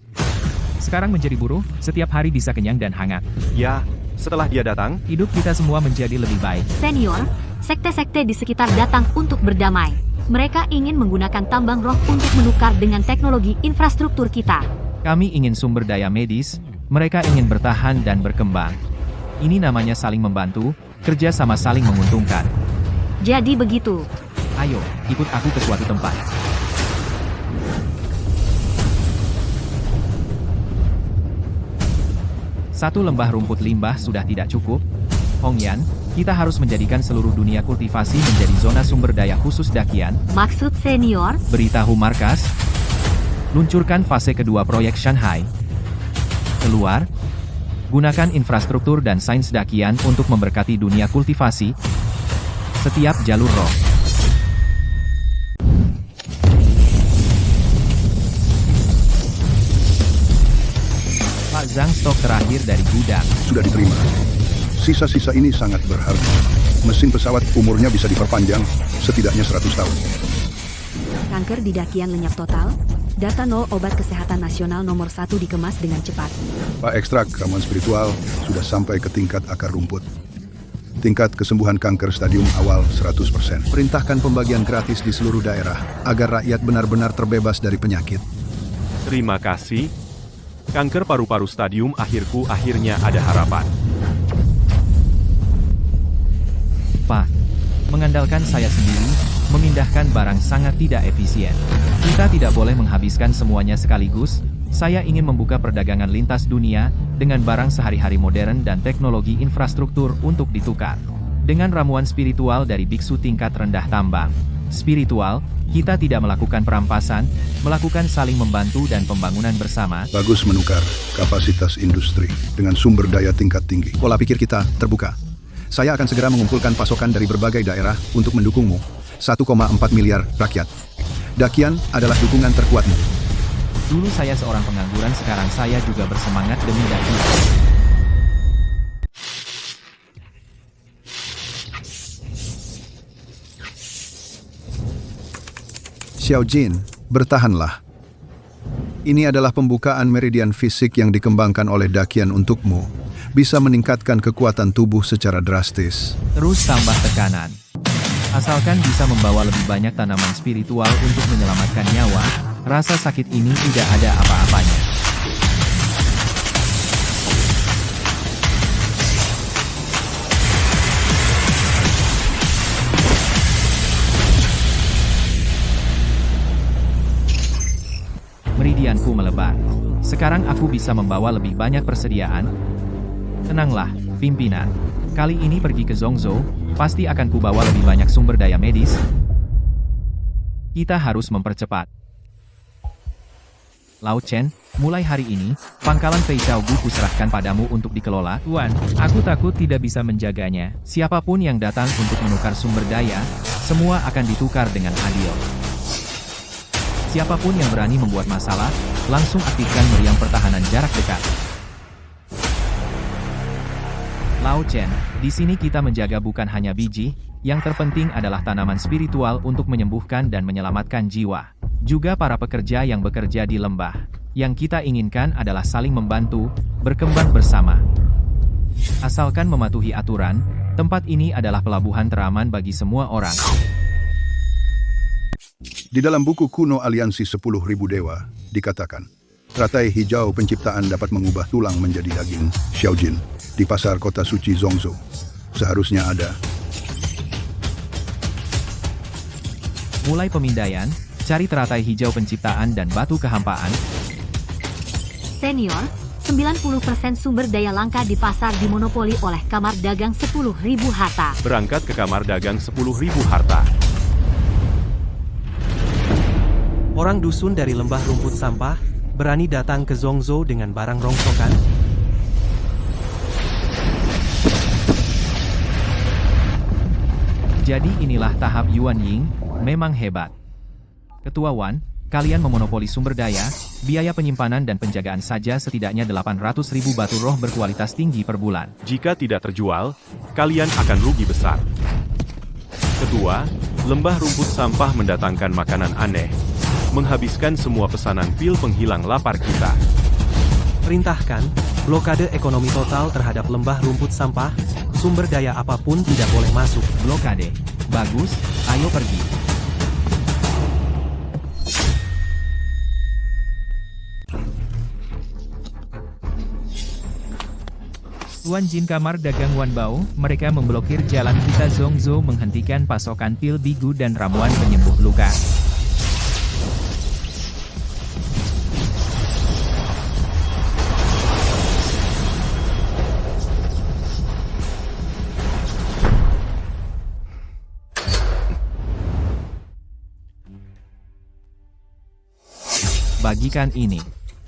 Sekarang menjadi buruh, setiap hari bisa kenyang dan hangat. Ya, setelah dia datang, Hidup kita semua menjadi lebih baik. Senior, sekte-sekte di sekitar datang untuk berdamai. Mereka ingin menggunakan tambang roh untuk menukar dengan teknologi infrastruktur kita. Kami ingin sumber daya medis, mereka ingin bertahan dan berkembang. Ini namanya saling membantu, kerja sama saling menguntungkan. Jadi begitu. Ayo, ikut aku ke suatu tempat. Satu lembah rumput limbah sudah tidak cukup. Hong Yan, kita harus menjadikan seluruh dunia kultivasi menjadi zona sumber daya khusus Dakian. Maksud senior, Beritahu markas. Luncurkan fase kedua proyek Shanghai. Keluar. Gunakan infrastruktur dan sains Dakian untuk memberkati dunia kultivasi. Setiap jalur roh. Pak Zhang, stok terakhir dari gudang. Sudah diterima. Sisa-sisa ini sangat berharga. Mesin pesawat umurnya bisa diperpanjang setidaknya 100 tahun. kanker di Dakian lenyap total. Data nol obat kesehatan nasional nomor 1 dikemas dengan cepat. Pak Ekstrak ramuan spiritual sudah sampai ke tingkat akar rumput. Tingkat kesembuhan kanker stadium awal 100%. Perintahkan pembagian gratis di seluruh daerah, agar rakyat benar-benar terbebas dari penyakit. terima kasih. Kanker paru-paru stadium akhirku akhirnya ada harapan. Pak, mengandalkan saya sendiri, memindahkan barang sangat tidak efisien. Kita tidak boleh menghabiskan semuanya sekaligus. Saya ingin membuka perdagangan lintas dunia dengan barang sehari-hari modern dan teknologi infrastruktur untuk ditukar. Dengan ramuan spiritual dari biksu tingkat rendah tambang spiritual, kita tidak melakukan perampasan, melakukan saling membantu dan pembangunan bersama. Bagus menukar kapasitas industri dengan sumber daya tingkat tinggi. Pola pikir kita terbuka. Saya akan segera mengumpulkan pasokan dari berbagai daerah untuk mendukungmu. 1,4 miliar rakyat. Dakian adalah dukungan terkuatmu. Dulu saya seorang pengangguran, sekarang saya juga bersemangat demi Dakian. Xiao Jin, bertahanlah. Ini adalah pembukaan meridian fisik yang dikembangkan oleh Dakian untukmu. Bisa meningkatkan kekuatan tubuh secara drastis. Terus tambah tekanan. Asalkan bisa membawa lebih banyak tanaman spiritual untuk menyelamatkan nyawa, rasa sakit ini tidak ada apa-apanya. Meridianku melebar. Sekarang aku bisa membawa lebih banyak persediaan. Tenanglah, pimpinan. Kali ini pergi ke Zhongzhou, pasti akan kubawa lebih banyak sumber daya medis. Kita harus mempercepat. Lao Chen, mulai hari ini, pangkalan Fei Xiao Gu kuserahkan padamu untuk dikelola. Tuan, aku takut tidak bisa menjaganya. Siapapun yang datang untuk menukar sumber daya, semua akan ditukar dengan adil. Siapapun yang berani membuat masalah, langsung aktifkan meriam pertahanan jarak dekat. Lao Chen, di sini kita menjaga bukan hanya biji, yang terpenting adalah tanaman spiritual untuk menyembuhkan dan menyelamatkan jiwa. Juga para pekerja yang bekerja di lembah. Yang kita inginkan adalah saling membantu, berkembang bersama. Asalkan mematuhi aturan, tempat ini adalah pelabuhan teraman bagi semua orang. Di dalam buku kuno Aliansi 10.000 Dewa, dikatakan, teratai hijau penciptaan dapat mengubah tulang menjadi daging. Xiao Jin, di pasar kota suci Zhongzhou, seharusnya ada. Mulai pemindaian, cari teratai hijau penciptaan dan batu kehampaan. Senior, 90% sumber daya langka di pasar dimonopoli oleh Kamar Dagang 10.000 Harta. Berangkat ke Kamar Dagang 10.000 Harta. Orang dusun dari lembah rumput sampah, berani datang ke Zhongzhou dengan barang rongsokan? Jadi inilah tahap Yuan Ying, memang hebat. Ketua Wan, kalian memonopoli sumber daya, biaya penyimpanan dan penjagaan saja setidaknya 800.000 batu roh berkualitas tinggi per bulan. Jika tidak terjual, kalian akan rugi besar. Kedua, lembah rumput sampah mendatangkan makanan aneh, menghabiskan semua pesanan pil penghilang lapar kita. Perintahkan, blokade ekonomi total terhadap lembah rumput sampah, sumber daya apapun tidak boleh masuk. Blokade. Bagus, ayo pergi. Tuan Jin, Kamar Dagang Wanbao, mereka memblokir jalan kita Zhongzhou, menghentikan pasokan pil bigu dan ramuan penyembuh luka. Bagikan ini.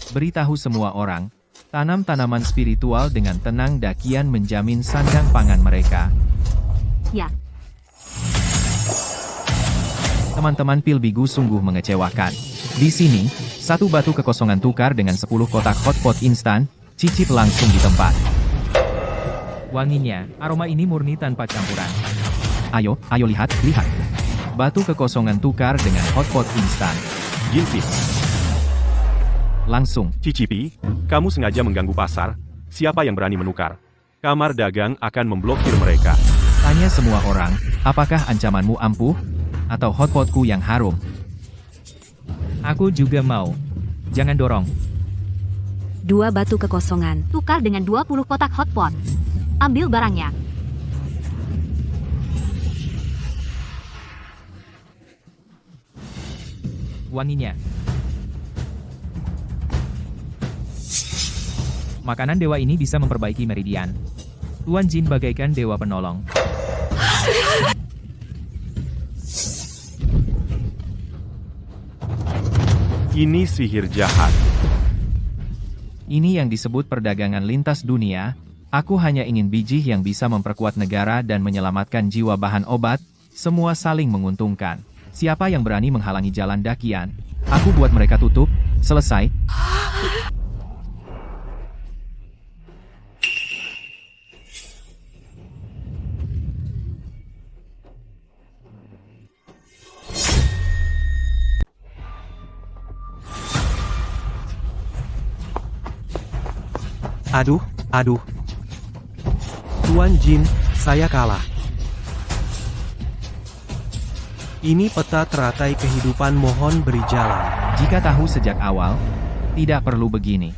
Beritahu semua orang, tanam tanaman spiritual dengan tenang. Dakian menjamin sandang pangan mereka. Ya, Teman-teman pil bigu sungguh mengecewakan. Di sini, satu batu kekosongan tukar dengan 10 kotak hotpot instan, cicip langsung di tempat. Wanginya, aroma ini murni tanpa campuran. Ayo lihat. Batu kekosongan tukar dengan hotpot instan. Jinping, Langsung. cicipi, kamu sengaja mengganggu pasar. Siapa yang berani menukar? Kamar Dagang akan memblokir mereka. Tanya semua orang, apakah ancamanmu ampuh? Atau hotpotku yang harum? Aku juga mau. Jangan dorong. 2 batu kekosongan, tukar dengan 20 kotak hotpot. Ambil barangnya. Wanginya. Makanan dewa ini bisa memperbaiki meridian. Tuan Jin bagaikan dewa penolong. Ini sihir jahat. Ini yang disebut perdagangan lintas dunia. Aku hanya ingin biji yang bisa memperkuat negara dan menyelamatkan jiwa bahan obat. Semua saling menguntungkan. Siapa yang berani menghalangi jalan Dakian? Aku buat mereka tutup. Selesai. Aduh. Tuan Jin, saya kalah. Ini peta teratai kehidupan, mohon beri jalan. Jika tahu sejak awal, tidak perlu begini.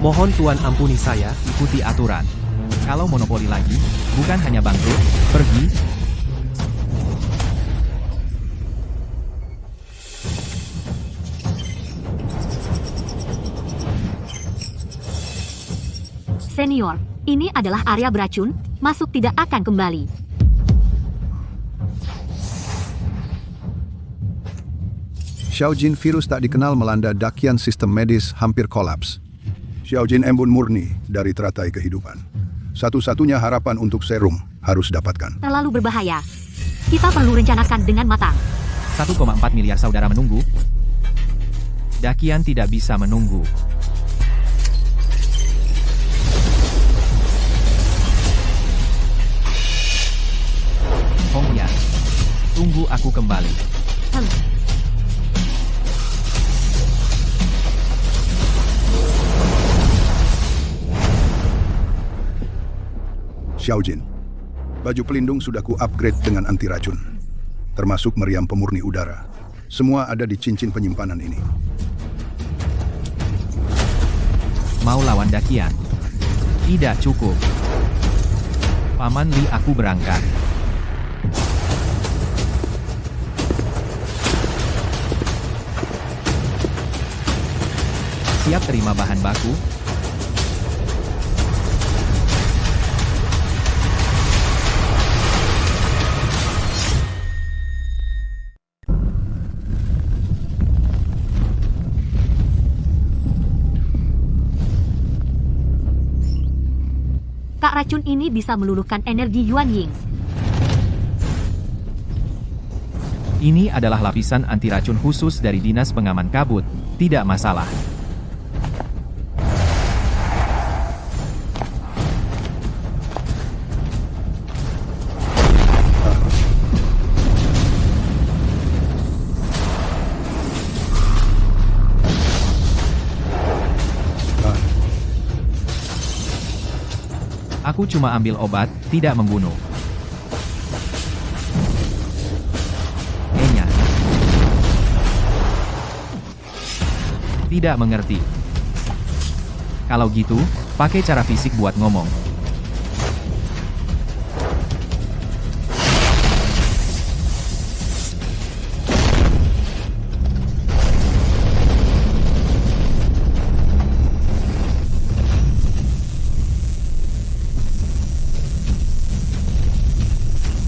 Mohon Tuan ampuni saya. Ikuti aturan. Kalau monopoli lagi, bukan hanya bangkrut, pergi. Senior, ini adalah area beracun, masuk tidak akan kembali. Xiaojin virus tak dikenal melanda Dakian, sistem medis hampir kolaps. Xiaojin embun murni dari teratai kehidupan. Satu-satunya harapan untuk serum harus dapatkan. Terlalu berbahaya. Kita perlu rencanakan dengan matang. 1,4 miliar saudara menunggu. Dakian tidak bisa menunggu. Hongyan, tunggu aku kembali. Xiaojin, baju pelindung sudah ku-upgrade dengan anti racun. Termasuk meriam pemurni udara. Semua ada di cincin penyimpanan ini. Mau lawan Dakian? Tidak cukup. Paman Li, aku berangkat. Siap terima bahan baku? Kak racun ini bisa meluluhkan energi Yuan Ying. Ini adalah lapisan anti racun khusus dari Dinas Pengaman Kabut. Tidak masalah. Aku cuma ambil obat, tidak membunuh. Enya. Tidak mengerti. Kalau gitu, pakai cara fisik buat ngomong.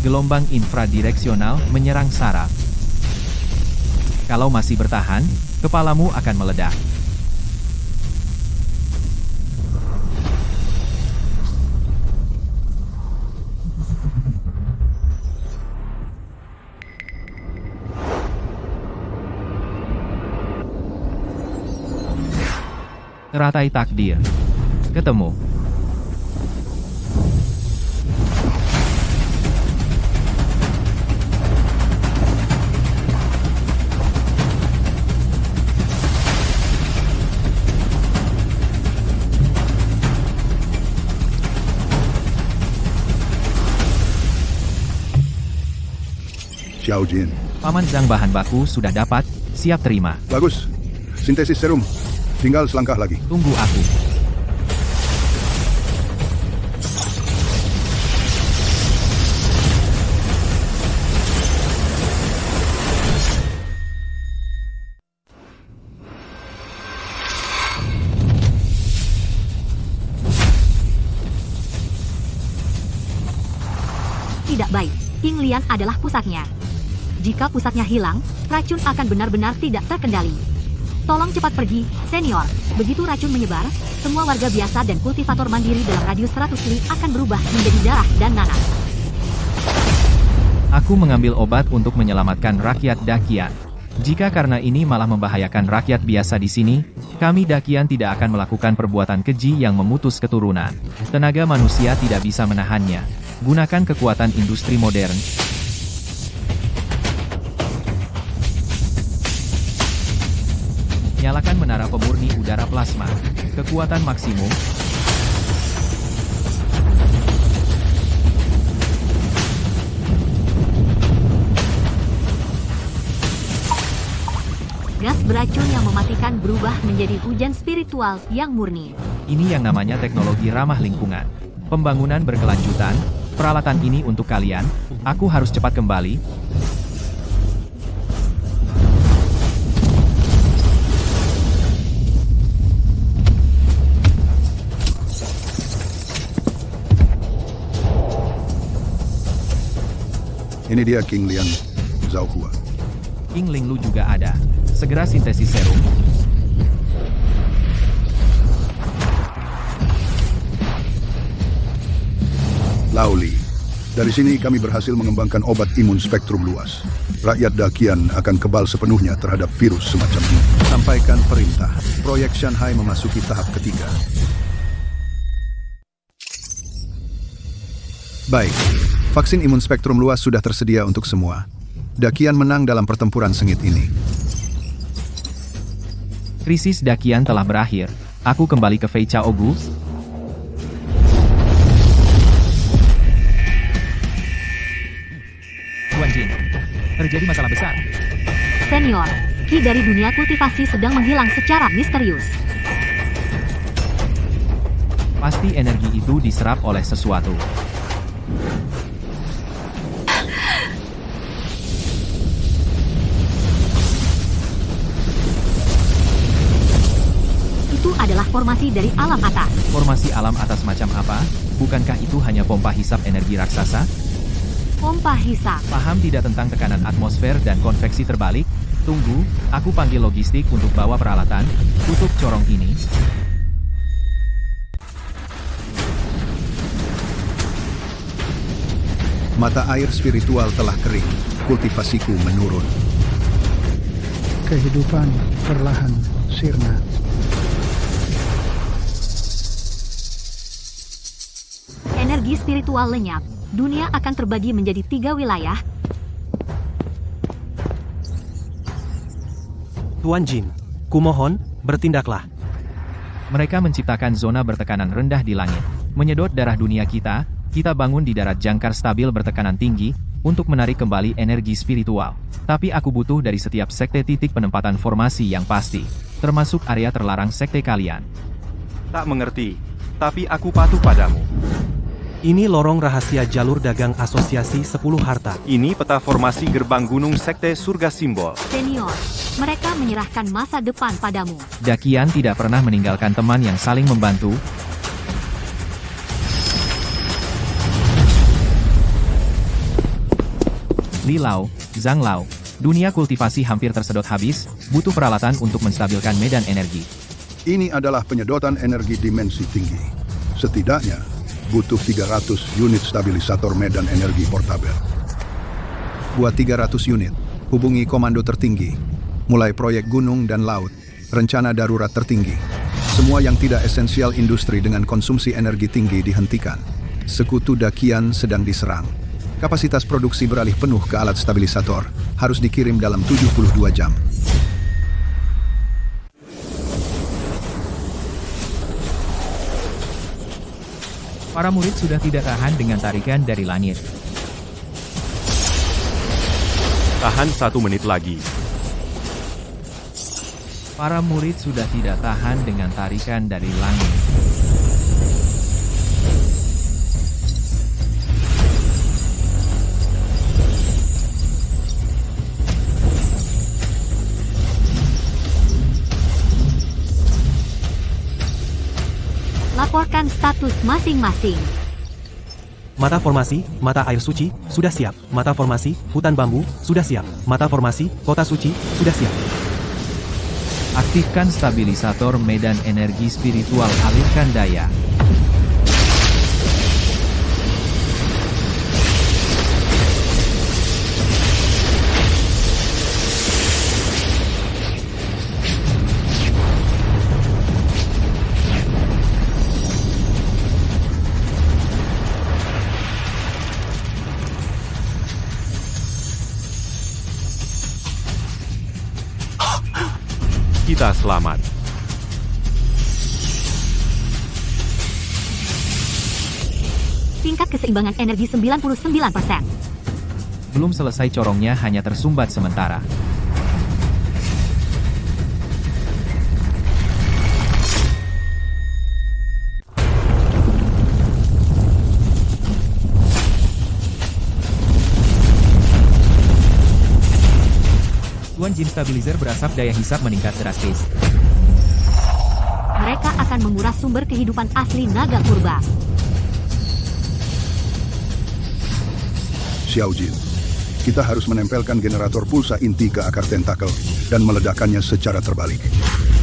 Gelombang infradireksional menyerang saraf. Kalau masih bertahan, kepalamu akan meledak. Teratai takdir. Ketemu. Xiaojin. Paman Zhang, bahan baku sudah dapat, siap terima. Bagus. Sintesis serum. Tinggal selangkah lagi. Tunggu aku. King Lian adalah pusatnya. Jika pusatnya hilang, racun akan benar-benar tidak terkendali. Tolong cepat pergi, senior. Begitu racun menyebar, semua warga biasa dan kultivator mandiri dalam radius 100 li akan berubah menjadi darah dan nanah. Aku mengambil obat untuk menyelamatkan rakyat Dakian. Jika karena ini malah membahayakan rakyat biasa di sini, kami Dakian tidak akan melakukan perbuatan keji yang memutus keturunan. Tenaga manusia tidak bisa menahannya. Gunakan kekuatan industri modern. Nyalakan menara pemurni udara plasma. Kekuatan maksimum. Gas beracun yang mematikan berubah menjadi hujan spiritual yang murni. Ini yang namanya teknologi ramah lingkungan. Pembangunan berkelanjutan. Peralatan ini untuk kalian. Aku harus cepat kembali. Ini dia King Lian Zhaohua. King Linglu juga ada. Segera sintesis serum. Laoli. Dari sini kami berhasil mengembangkan obat imun spektrum luas. Rakyat Dakian akan kebal sepenuhnya terhadap virus semacam ini. Sampaikan perintah. Proyek Shanghai memasuki tahap ketiga. Baik, vaksin imun spektrum luas sudah tersedia untuk semua. Dakian menang dalam pertempuran sengit ini. Krisis Dakian telah berakhir. Aku kembali ke Fei Chaogu. Tuan Jin, terjadi masalah besar. Senior, ki dari dunia kultivasi sedang menghilang secara misterius. Pasti energi itu diserap oleh sesuatu. Itu adalah formasi dari alam atas. Formasi alam atas macam apa? Bukankah itu hanya pompa hisap energi raksasa? Pompa hisap. Paham tidak tentang tekanan atmosfer dan konveksi terbalik? Tunggu, aku panggil logistik untuk bawa peralatan. Tutup corong ini. Mata air spiritual telah kering. Kultivasiku menurun. Kehidupan perlahan sirna. Energi spiritual lenyap. Dunia akan terbagi menjadi 3 wilayah. Tuan Jin, kumohon, bertindaklah. Mereka menciptakan zona bertekanan rendah di langit. Menyedot darah dunia kita bangun di darat jangkar stabil bertekanan tinggi, untuk menarik kembali energi spiritual. Tapi aku butuh dari setiap sekte titik penempatan formasi yang pasti, termasuk area terlarang sekte kalian. Tak mengerti, tapi aku patuh padamu. Ini lorong rahasia jalur dagang asosiasi 10 harta. Ini peta formasi gerbang gunung sekte surga simbol. Senior, mereka menyerahkan masa depan padamu. Dakian tidak pernah meninggalkan teman yang saling membantu. Li Lao, Zhang Lao, dunia kultivasi hampir tersedot habis, butuh peralatan untuk menstabilkan medan energi. Ini adalah penyedotan energi dimensi tinggi. Setidaknya, butuh 300 unit stabilisator medan energi portabel. Buat 300 unit, hubungi komando tertinggi. Mulai proyek gunung dan laut, rencana darurat tertinggi. Semua yang tidak esensial industri dengan konsumsi energi tinggi dihentikan. Sekutu Dakian sedang diserang. Kapasitas produksi beralih penuh ke alat stabilisator, harus dikirim dalam 72 jam. Para murid sudah tidak tahan dengan tarikan dari langit. Tahan 1 menit lagi. Para murid sudah tidak tahan dengan tarikan dari langit. Laporkan status masing-masing. Mata formasi, mata air suci, sudah siap. Mata formasi, hutan bambu, sudah siap. Mata formasi, kota suci, sudah siap. Aktifkan stabilisator medan energi spiritual, alirkan daya. Kita selamat. Tingkat keseimbangan energi 99%. Belum selesai corongnya hanya tersumbat sementara. Tuan Jin Stabilizer berasap, daya hisap meningkat drastis. Mereka akan menguras sumber kehidupan asli naga purba. Xiao Jin, kita harus menempelkan generator pulsa inti ke akar tentakel dan meledakkannya secara terbalik.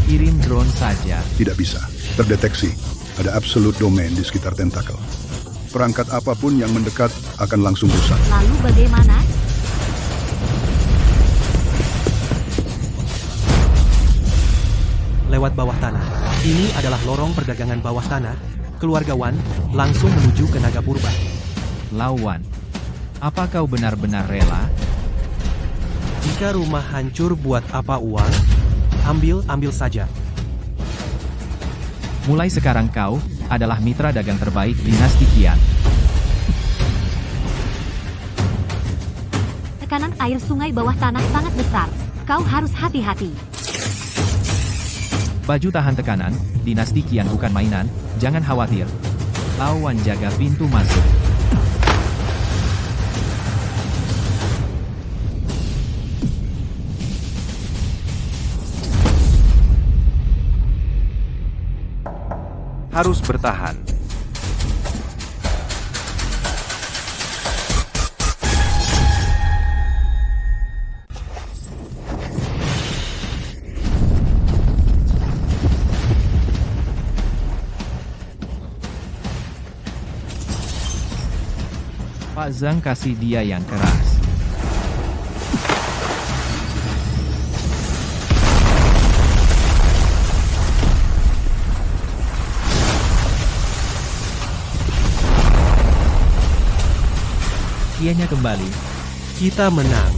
Kirim drone saja. Tidak bisa. Terdeteksi. Ada absolute domain di sekitar tentakel. Perangkat apapun yang mendekat akan langsung rusak. Lalu bagaimana? Lewat bawah tanah. Ini adalah lorong perdagangan bawah tanah. Keluarga Wan langsung menuju ke naga purba. Lawan. Apa kau benar-benar rela? Jika rumah hancur, buat apa uang? Ambil saja. Mulai sekarang kau adalah mitra dagang terbaik dinasti Qian. Tekanan air sungai bawah tanah sangat besar. Kau harus hati-hati. Baju tahan tekanan, dinasti Qian bukan mainan, jangan khawatir. Lawan jaga pintu masuk. Harus bertahan. Pak Zhang kasih dia yang keras. Ianya kembali. Kita menang.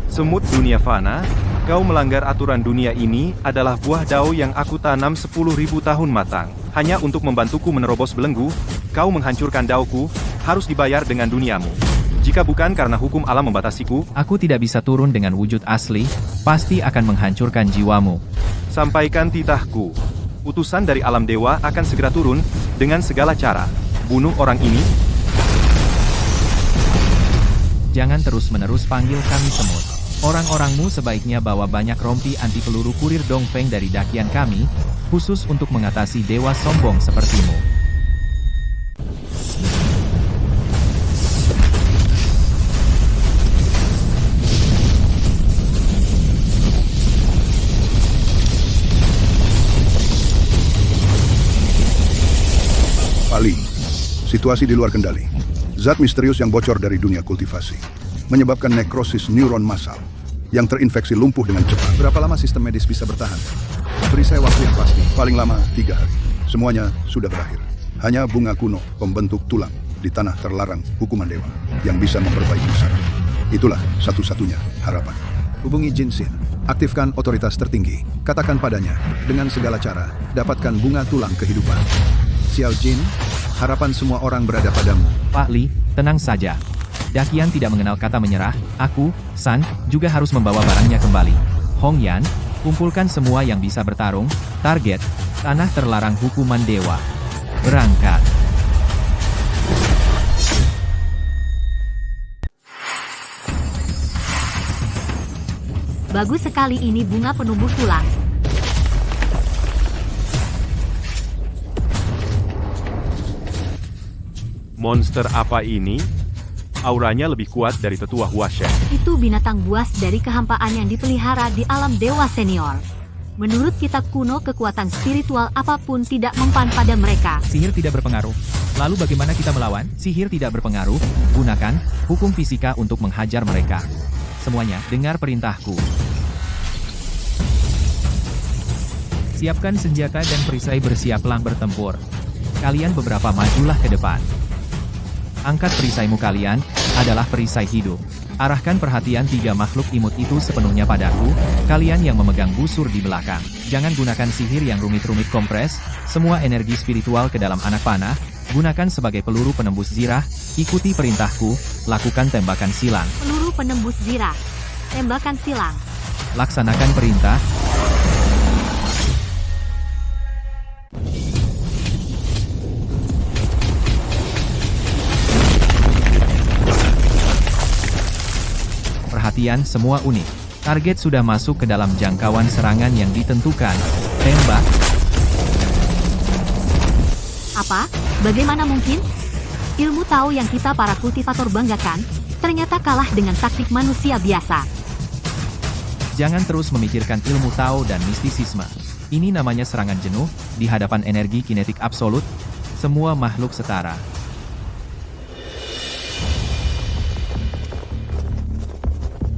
Semut dunia fana, kau melanggar aturan dunia ini adalah buah dao yang aku tanam 10.000 tahun matang. Hanya untuk membantuku menerobos belenggu, kau menghancurkan daoku, harus dibayar dengan duniamu. Jika bukan karena hukum alam membatasiku, Aku tidak bisa turun dengan wujud asli, pasti akan menghancurkan jiwamu. sampaikan titahku. Utusan dari alam dewa akan segera turun, dengan segala cara. Bunuh orang ini. Jangan terus-menerus panggil kami semut. Orang-orangmu sebaiknya bawa banyak rompi anti peluru kurir Dongfeng dari dakian kami, khusus untuk mengatasi dewa sombong sepertimu. Ali, situasi di luar kendali. Zat misterius yang bocor dari dunia kultivasi menyebabkan nekrosis neuron massal yang terinfeksi lumpuh dengan cepat. Berapa lama sistem medis bisa bertahan? Beri saya waktu yang pasti. Paling lama 3 hari. Semuanya sudah berakhir. Hanya bunga kuno, pembentuk tulang, di tanah terlarang hukuman dewa, yang bisa memperbaiki saraf. Itulah satu-satunya harapan. Hubungi Jinsin. Aktifkan otoritas tertinggi. Katakan padanya, dengan segala cara, dapatkan bunga tulang kehidupan. Xiao Jin, harapan semua orang berada padamu. Pak Li, tenang saja. Dakian tidak mengenal kata menyerah, aku, San, juga harus membawa barangnya kembali. Hong Yan, kumpulkan semua yang bisa bertarung, target, tanah terlarang hukuman dewa. Berangkat. Bagus sekali, ini bunga penumbuh tulang. Monster apa ini? Auranya lebih kuat dari tetua Huashen. Itu binatang buas dari kehampaan yang dipelihara di alam dewa senior. Menurut kitab kuno, kekuatan spiritual apapun tidak mempan pada mereka. Sihir tidak berpengaruh. Lalu bagaimana kita melawan? Sihir tidak berpengaruh, gunakan hukum fisika untuk menghajar mereka. Semuanya, dengar perintahku. Siapkan senjata dan perisai, bersiaplah bertempur. Kalian beberapa majulah ke depan. Angkat perisaimu, kalian adalah perisai hidup. Arahkan perhatian 3 makhluk imut itu sepenuhnya padaku, kalian yang memegang busur di belakang. Jangan gunakan sihir yang rumit-rumit, kompres semua energi spiritual ke dalam anak panah, gunakan sebagai peluru penembus zirah, ikuti perintahku, lakukan tembakan silang. Peluru penembus zirah. Tembakan silang. Laksanakan perintah. Perhatian semua unit. Target sudah masuk ke dalam jangkauan serangan yang ditentukan. Tembak. Apa? Bagaimana mungkin? Ilmu Tao yang kita para kultivator banggakan, ternyata kalah dengan taktik manusia biasa. Jangan terus memikirkan ilmu Tao dan mistisisme. Ini namanya serangan jenuh, di hadapan energi kinetik absolut. Semua makhluk setara.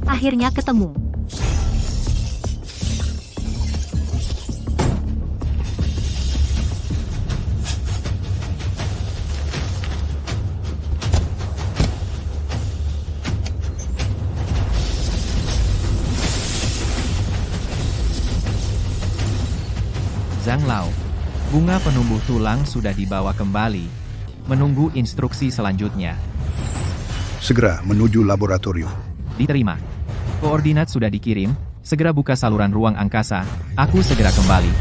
Akhirnya ketemu. Zhang Lao. Bunga penumbuh tulang sudah dibawa kembali. Menunggu instruksi selanjutnya. Segera menuju laboratorium. Diterima. Koordinat sudah dikirim, segera buka saluran ruang angkasa, aku segera kembali.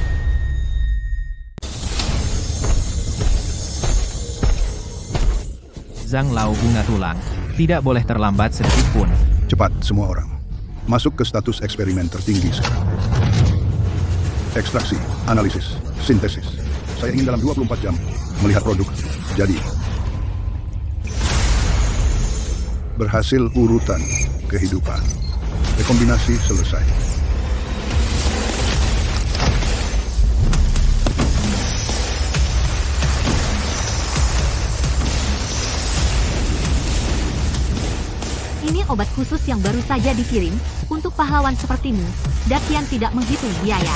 Zhang Lao, bunga tulang, tidak boleh terlambat sedikit pun. Cepat semua orang. Masuk ke status eksperimen tertinggi sekarang. Ekstraksi, analisis, sintesis. Saya ingin dalam 24 jam melihat produk jadi. Berhasil urutan kehidupan. Rekombinasi selesai. Ini obat khusus yang baru saja dikirim, untuk pahlawan sepertimu. Dakian tidak menghitung biaya.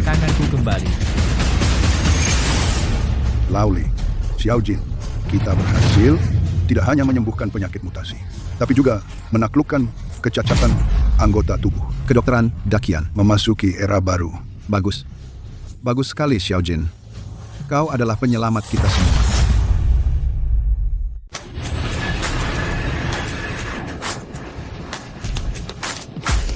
Tanganku kembali. Laoli, Xiaojin, kita berhasil tidak hanya menyembuhkan penyakit mutasi, tapi juga menaklukkan kecacatan anggota tubuh. Kedokteran Dakian. Memasuki era baru. Bagus. Bagus sekali, Xiaojin. Kau adalah penyelamat kita semua.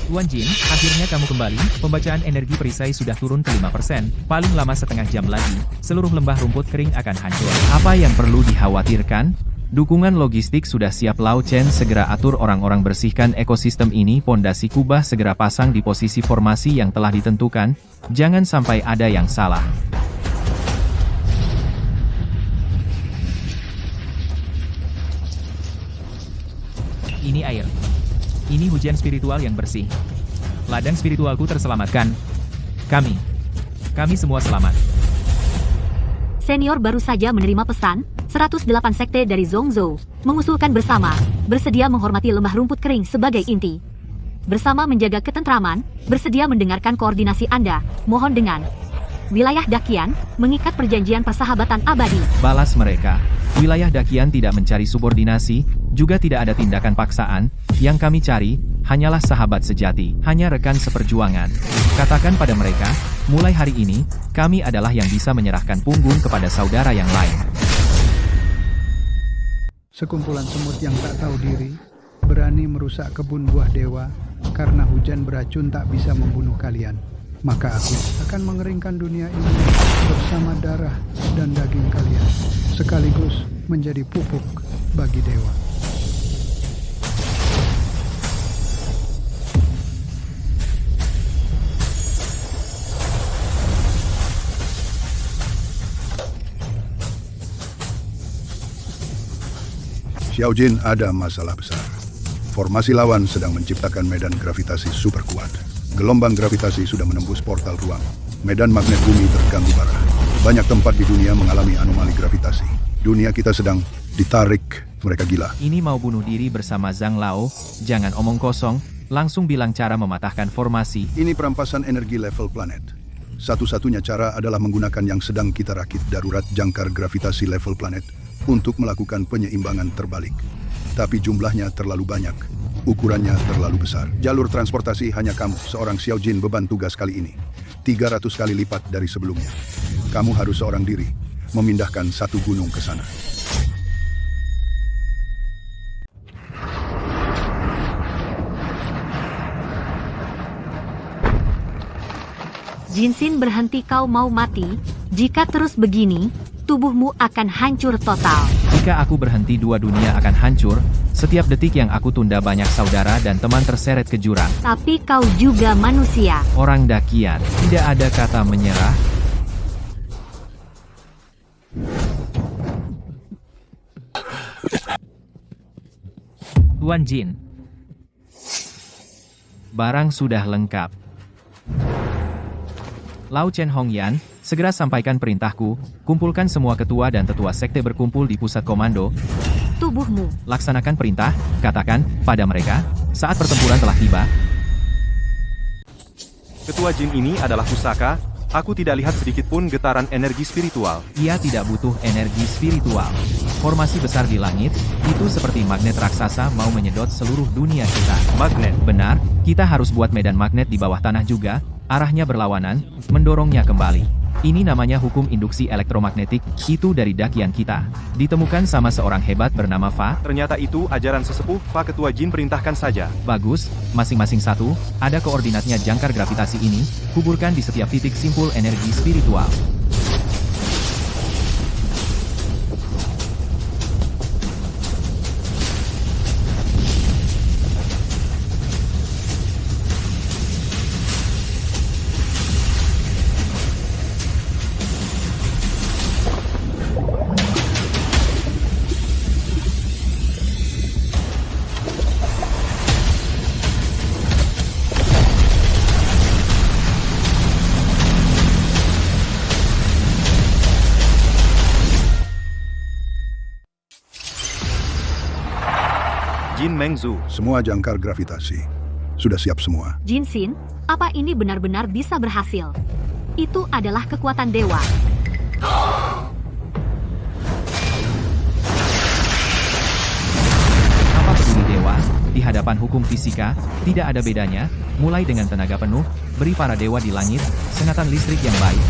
Tuan Jin, akhirnya kamu kembali. Pembacaan energi perisai sudah turun ke 5%. Paling lama setengah jam lagi, seluruh lembah rumput kering akan hancur. Apa yang perlu dikhawatirkan? Dukungan logistik sudah siap. Lao Chen, segera atur orang-orang bersihkan ekosistem ini. Pondasi kubah segera pasang di posisi formasi yang telah ditentukan. Jangan sampai ada yang salah. Ini air. Ini hujan spiritual yang bersih. Ladang spiritualku terselamatkan. Kami semua selamat. Senior baru saja menerima pesan, 108 sekte dari Zhongzhou, mengusulkan bersama, bersedia menghormati lembah rumput kering sebagai inti. Bersama menjaga ketentraman, bersedia mendengarkan koordinasi Anda, mohon dengan wilayah Dakian, mengikat perjanjian persahabatan abadi. Balas mereka. Wilayah Dakian tidak mencari subordinasi, juga tidak ada tindakan paksaan. Yang kami cari, hanyalah sahabat sejati, hanya rekan seperjuangan. Katakan pada mereka, mulai hari ini, kami adalah yang bisa menyerahkan punggung kepada saudara yang lain. Sekumpulan semut yang tak tahu diri, berani merusak kebun buah dewa, karena hujan beracun tak bisa membunuh kalian. maka aku akan mengeringkan dunia ini bersama darah dan daging kalian, sekaligus menjadi pupuk bagi dewa. Xiao Jin, ada masalah besar. Formasi lawan sedang menciptakan medan gravitasi super kuat. Gelombang gravitasi sudah menembus portal ruang. Medan magnet bumi terganggu parah. Banyak tempat di dunia mengalami anomali gravitasi. Dunia kita sedang ditarik. Mereka gila. Ini mau bunuh diri bersama Zhang Lao, jangan omong kosong, langsung bilang cara mematahkan formasi. Ini perampasan energi level planet. Satu-satunya cara adalah menggunakan yang sedang kita rakit darurat jangkar gravitasi level planet untuk melakukan penyeimbangan terbalik. Tapi jumlahnya terlalu banyak, ukurannya terlalu besar. Jalur transportasi hanya kamu, seorang Xiao Jin, beban tugas kali ini 300 kali lipat dari sebelumnya. Kamu harus seorang diri, memindahkan satu gunung ke sana. Jinsin, berhenti, kau mau mati. Jika terus begini, tubuhmu akan hancur total. Jika aku berhenti, dua dunia akan hancur. Setiap detik yang aku tunda, banyak saudara dan teman terseret ke jurang. Tapi kau juga manusia. Orang dakian, tidak ada kata menyerah. Tuan Jin, Barang sudah lengkap. Lao Chen Hongyan, segera sampaikan perintahku, kumpulkan semua ketua dan tetua sekte berkumpul di pusat komando. Tubuhmu. Laksanakan perintah, katakan pada mereka, saat pertempuran telah tiba. Ketua Jin ini adalah pusaka, aku tidak lihat sedikit pun getaran energi spiritual. Ia tidak butuh energi spiritual. Formasi besar di langit, itu seperti magnet raksasa mau menyedot seluruh dunia kita. Magnet. Benar, kita harus buat medan magnet di bawah tanah juga, arahnya berlawanan, mendorongnya kembali. Ini namanya hukum induksi elektromagnetik, itu dari dakian kita. Ditemukan sama seorang hebat bernama Fa. Ternyata itu ajaran sesepuh, Pak Ketua Jin, perintahkan saja. Bagus, masing-masing satu, ada koordinatnya jangkar gravitasi ini, kuburkan di setiap titik simpul energi spiritual. Jin Mengzu. Semua jangkar gravitasi sudah siap semua. Jinsin, apa ini benar-benar bisa berhasil? Itu adalah kekuatan dewa. Apa peduli dewa? Di hadapan hukum fisika, tidak ada bedanya. Mulai dengan tenaga penuh, beri para dewa di langit, sengatan listrik yang baik.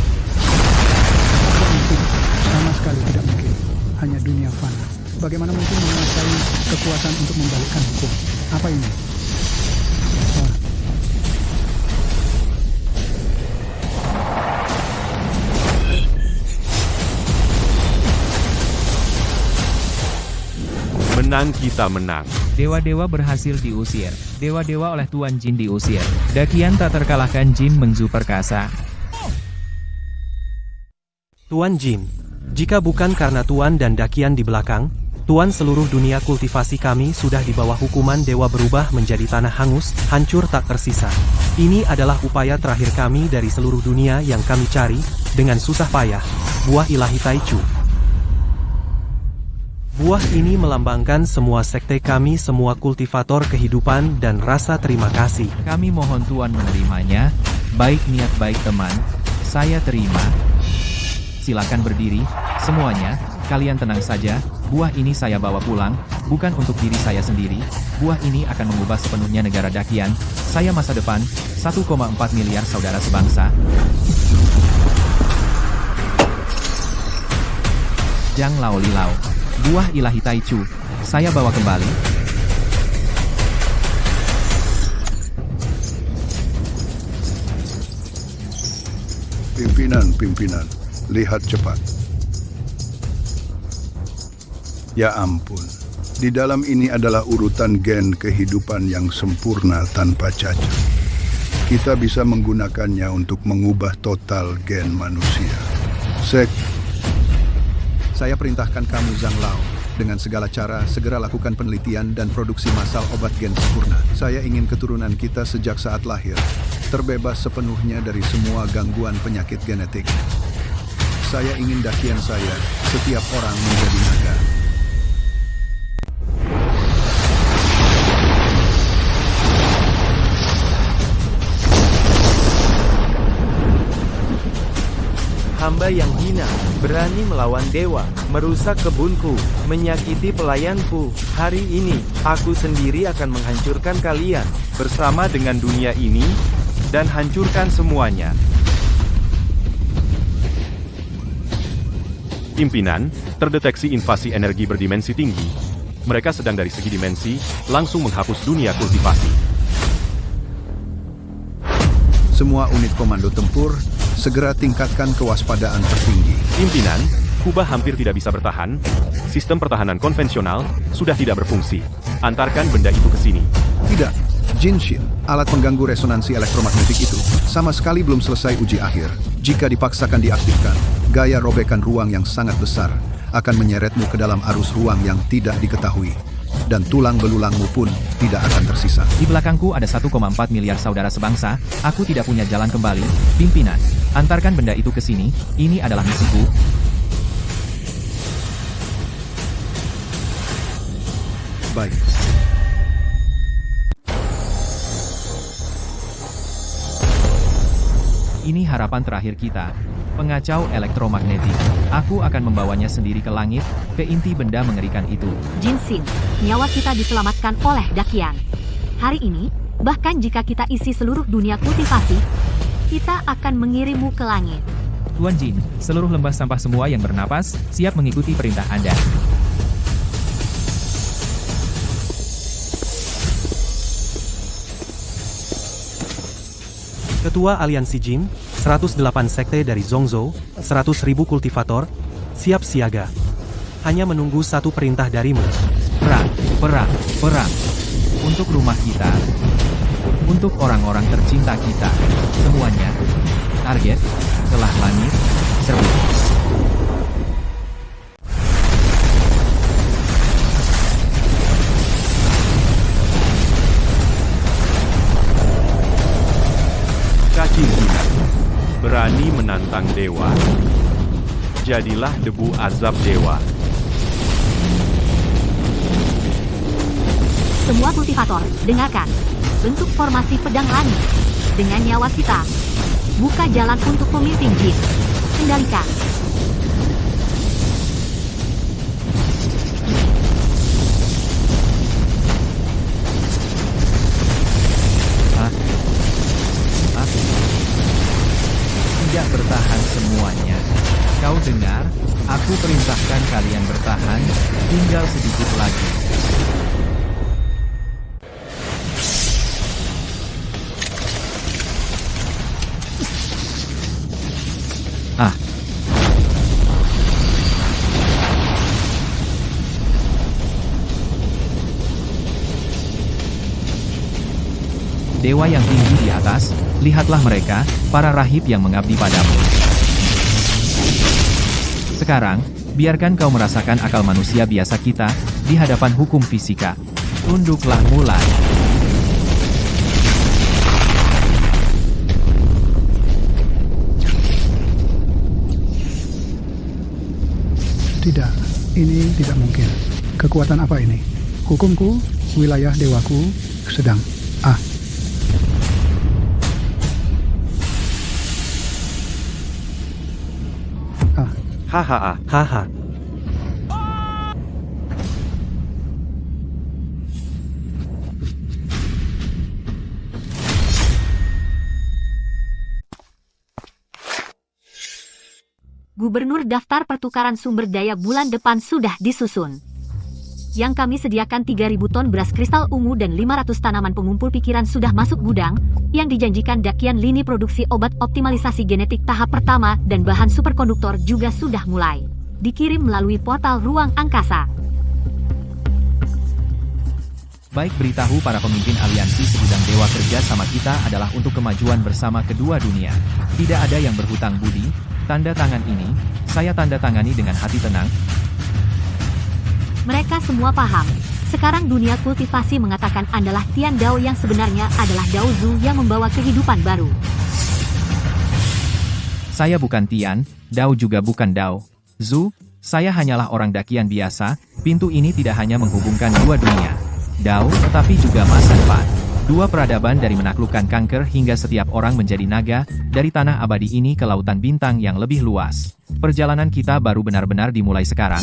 Itu sama sekali tidak mungkin. Hanya dunia fana. Bagaimana mungkin menguasai kekuatan untuk membalikkan hukum? Apa ini? Oh. Menang, kita menang. dewa-dewa berhasil diusir. Dewa-dewa oleh Tuan Jin diusir. Dakian tak terkalahkan, Jin Mengzu perkasa. Tuan Jin, jika bukan karena Tuan dan Dakian di belakang, Tuan, seluruh dunia kultivasi kami sudah di bawah hukuman dewa berubah menjadi tanah hangus, hancur tak tersisa. Ini adalah upaya terakhir kami dari seluruh dunia yang kami cari, dengan susah payah, buah ilahi Taichu. Buah ini melambangkan semua sekte kami, semua kultivator kehidupan dan rasa terima kasih. Kami mohon Tuan menerimanya. Baik niat baik teman, saya terima. Silakan berdiri, semuanya. Kalian tenang saja, buah ini saya bawa pulang, bukan untuk diri saya sendiri. Buah ini akan mengubah sepenuhnya negara Dakian. Saya masa depan, 1,4 miliar saudara sebangsa. Zhang Lao Lilau, buah ilahi Taichu, saya bawa kembali. Pimpinan, lihat cepat. Ya ampun, di dalam ini adalah urutan gen kehidupan yang sempurna tanpa cacat. Kita bisa menggunakannya untuk mengubah total gen manusia. Saya perintahkan kamu Zhang Lao, dengan segala cara segera lakukan penelitian dan produksi massal obat gen sempurna. Saya ingin keturunan kita sejak saat lahir terbebas sepenuhnya dari semua gangguan penyakit genetik. Saya ingin dakian saya, setiap orang menjadi naga. Hamba yang hina, berani melawan dewa, merusak kebunku, menyakiti pelayanku. Hari ini, aku sendiri akan menghancurkan kalian, Bersama dengan dunia ini, dan hancurkan semuanya. Pimpinan, terdeteksi invasi energi berdimensi tinggi. Mereka sedang dari segi dimensi, langsung menghapus dunia kultivasi. Semua unit komando tempur, segera tingkatkan kewaspadaan tertinggi. Pimpinan, Kuba hampir tidak bisa bertahan. Sistem pertahanan konvensional sudah tidak berfungsi. Antarkan benda itu ke sini. Tidak, Jinshin, alat pengganggu resonansi elektromagnetik itu, sama sekali belum selesai uji akhir. Jika dipaksakan diaktifkan, gaya robekan ruang yang sangat besar akan menyeretmu ke dalam arus ruang yang tidak diketahui. Dan tulang belulangmu pun tidak akan tersisa. Di belakangku ada 1,4 miliar saudara sebangsa, aku tidak punya jalan kembali. Pimpinan, antarkan benda itu ke sini, ini adalah misiku. Baik. Ini harapan terakhir kita. Pengacau elektromagnetik. Aku akan membawanya sendiri ke langit, ke inti benda mengerikan itu. Jinsin, nyawa kita diselamatkan oleh Dakian. Hari ini, bahkan jika kita isi seluruh dunia kultivasi, kita akan mengirimmu ke langit. Tuan Jin, seluruh lembah sampah semua yang bernapas, siap mengikuti perintah Anda. Ketua Aliansi Jin, 108 sekte dari Zhongzhou, 100.000 kultivator, siap siaga. Hanya menunggu satu perintah darimu. Perang, perang, perang. Untuk rumah kita. Untuk orang-orang tercinta kita. Semuanya. Target, telah langit, serbu. Cacing hina, berani menantang dewa. Jadilah debu azab dewa. Semua kultivator, dengarkan. Bentuk formasi pedang langit. Dengan nyawa kita. Buka jalan untuk pemimpin Jin. Kendalikan. Tidak bertahan semuanya. Kau dengar? Aku perintahkan kalian bertahan, tinggal sedikit lagi. Dewa yang tinggi di atas, lihatlah mereka, para rahib yang mengabdi padamu. Sekarang, biarkan kau merasakan akal manusia biasa kita, di hadapan hukum fisika. Tunduklah mulai. Tidak, ini tidak mungkin. Kekuatan apa ini? Hukumku, wilayah dewaku, sedang. Hahaha. Haha. Gubernur daftar pertukaran sumber daya bulan depan sudah disusun. Yang kami sediakan 3.000 ton beras kristal ungu dan 500 tanaman pengumpul pikiran sudah masuk gudang, yang dijanjikan Dakian lini produksi obat optimalisasi genetik tahap pertama dan bahan superkonduktor juga sudah mulai dikirim melalui portal ruang angkasa. Baik, beritahu para pemimpin aliansi segudang dewa kerja sama kita adalah untuk kemajuan bersama kedua dunia. Tidak ada yang berhutang budi. Tanda tangan ini, saya tanda tangani dengan hati tenang. Mereka semua paham. Sekarang dunia kultivasi mengatakan Andalah Tian Dao yang sebenarnya adalah Dao Zu yang membawa kehidupan baru. Saya bukan Tian, Dao juga bukan Dao Zu, saya hanyalah orang Dakian biasa. Pintu ini tidak hanya menghubungkan dua dunia, Dao, tetapi juga masa depan. Dua peradaban dari menaklukkan kanker hingga setiap orang menjadi naga, dari tanah abadi ini ke lautan bintang yang lebih luas. Perjalanan kita baru benar-benar dimulai sekarang.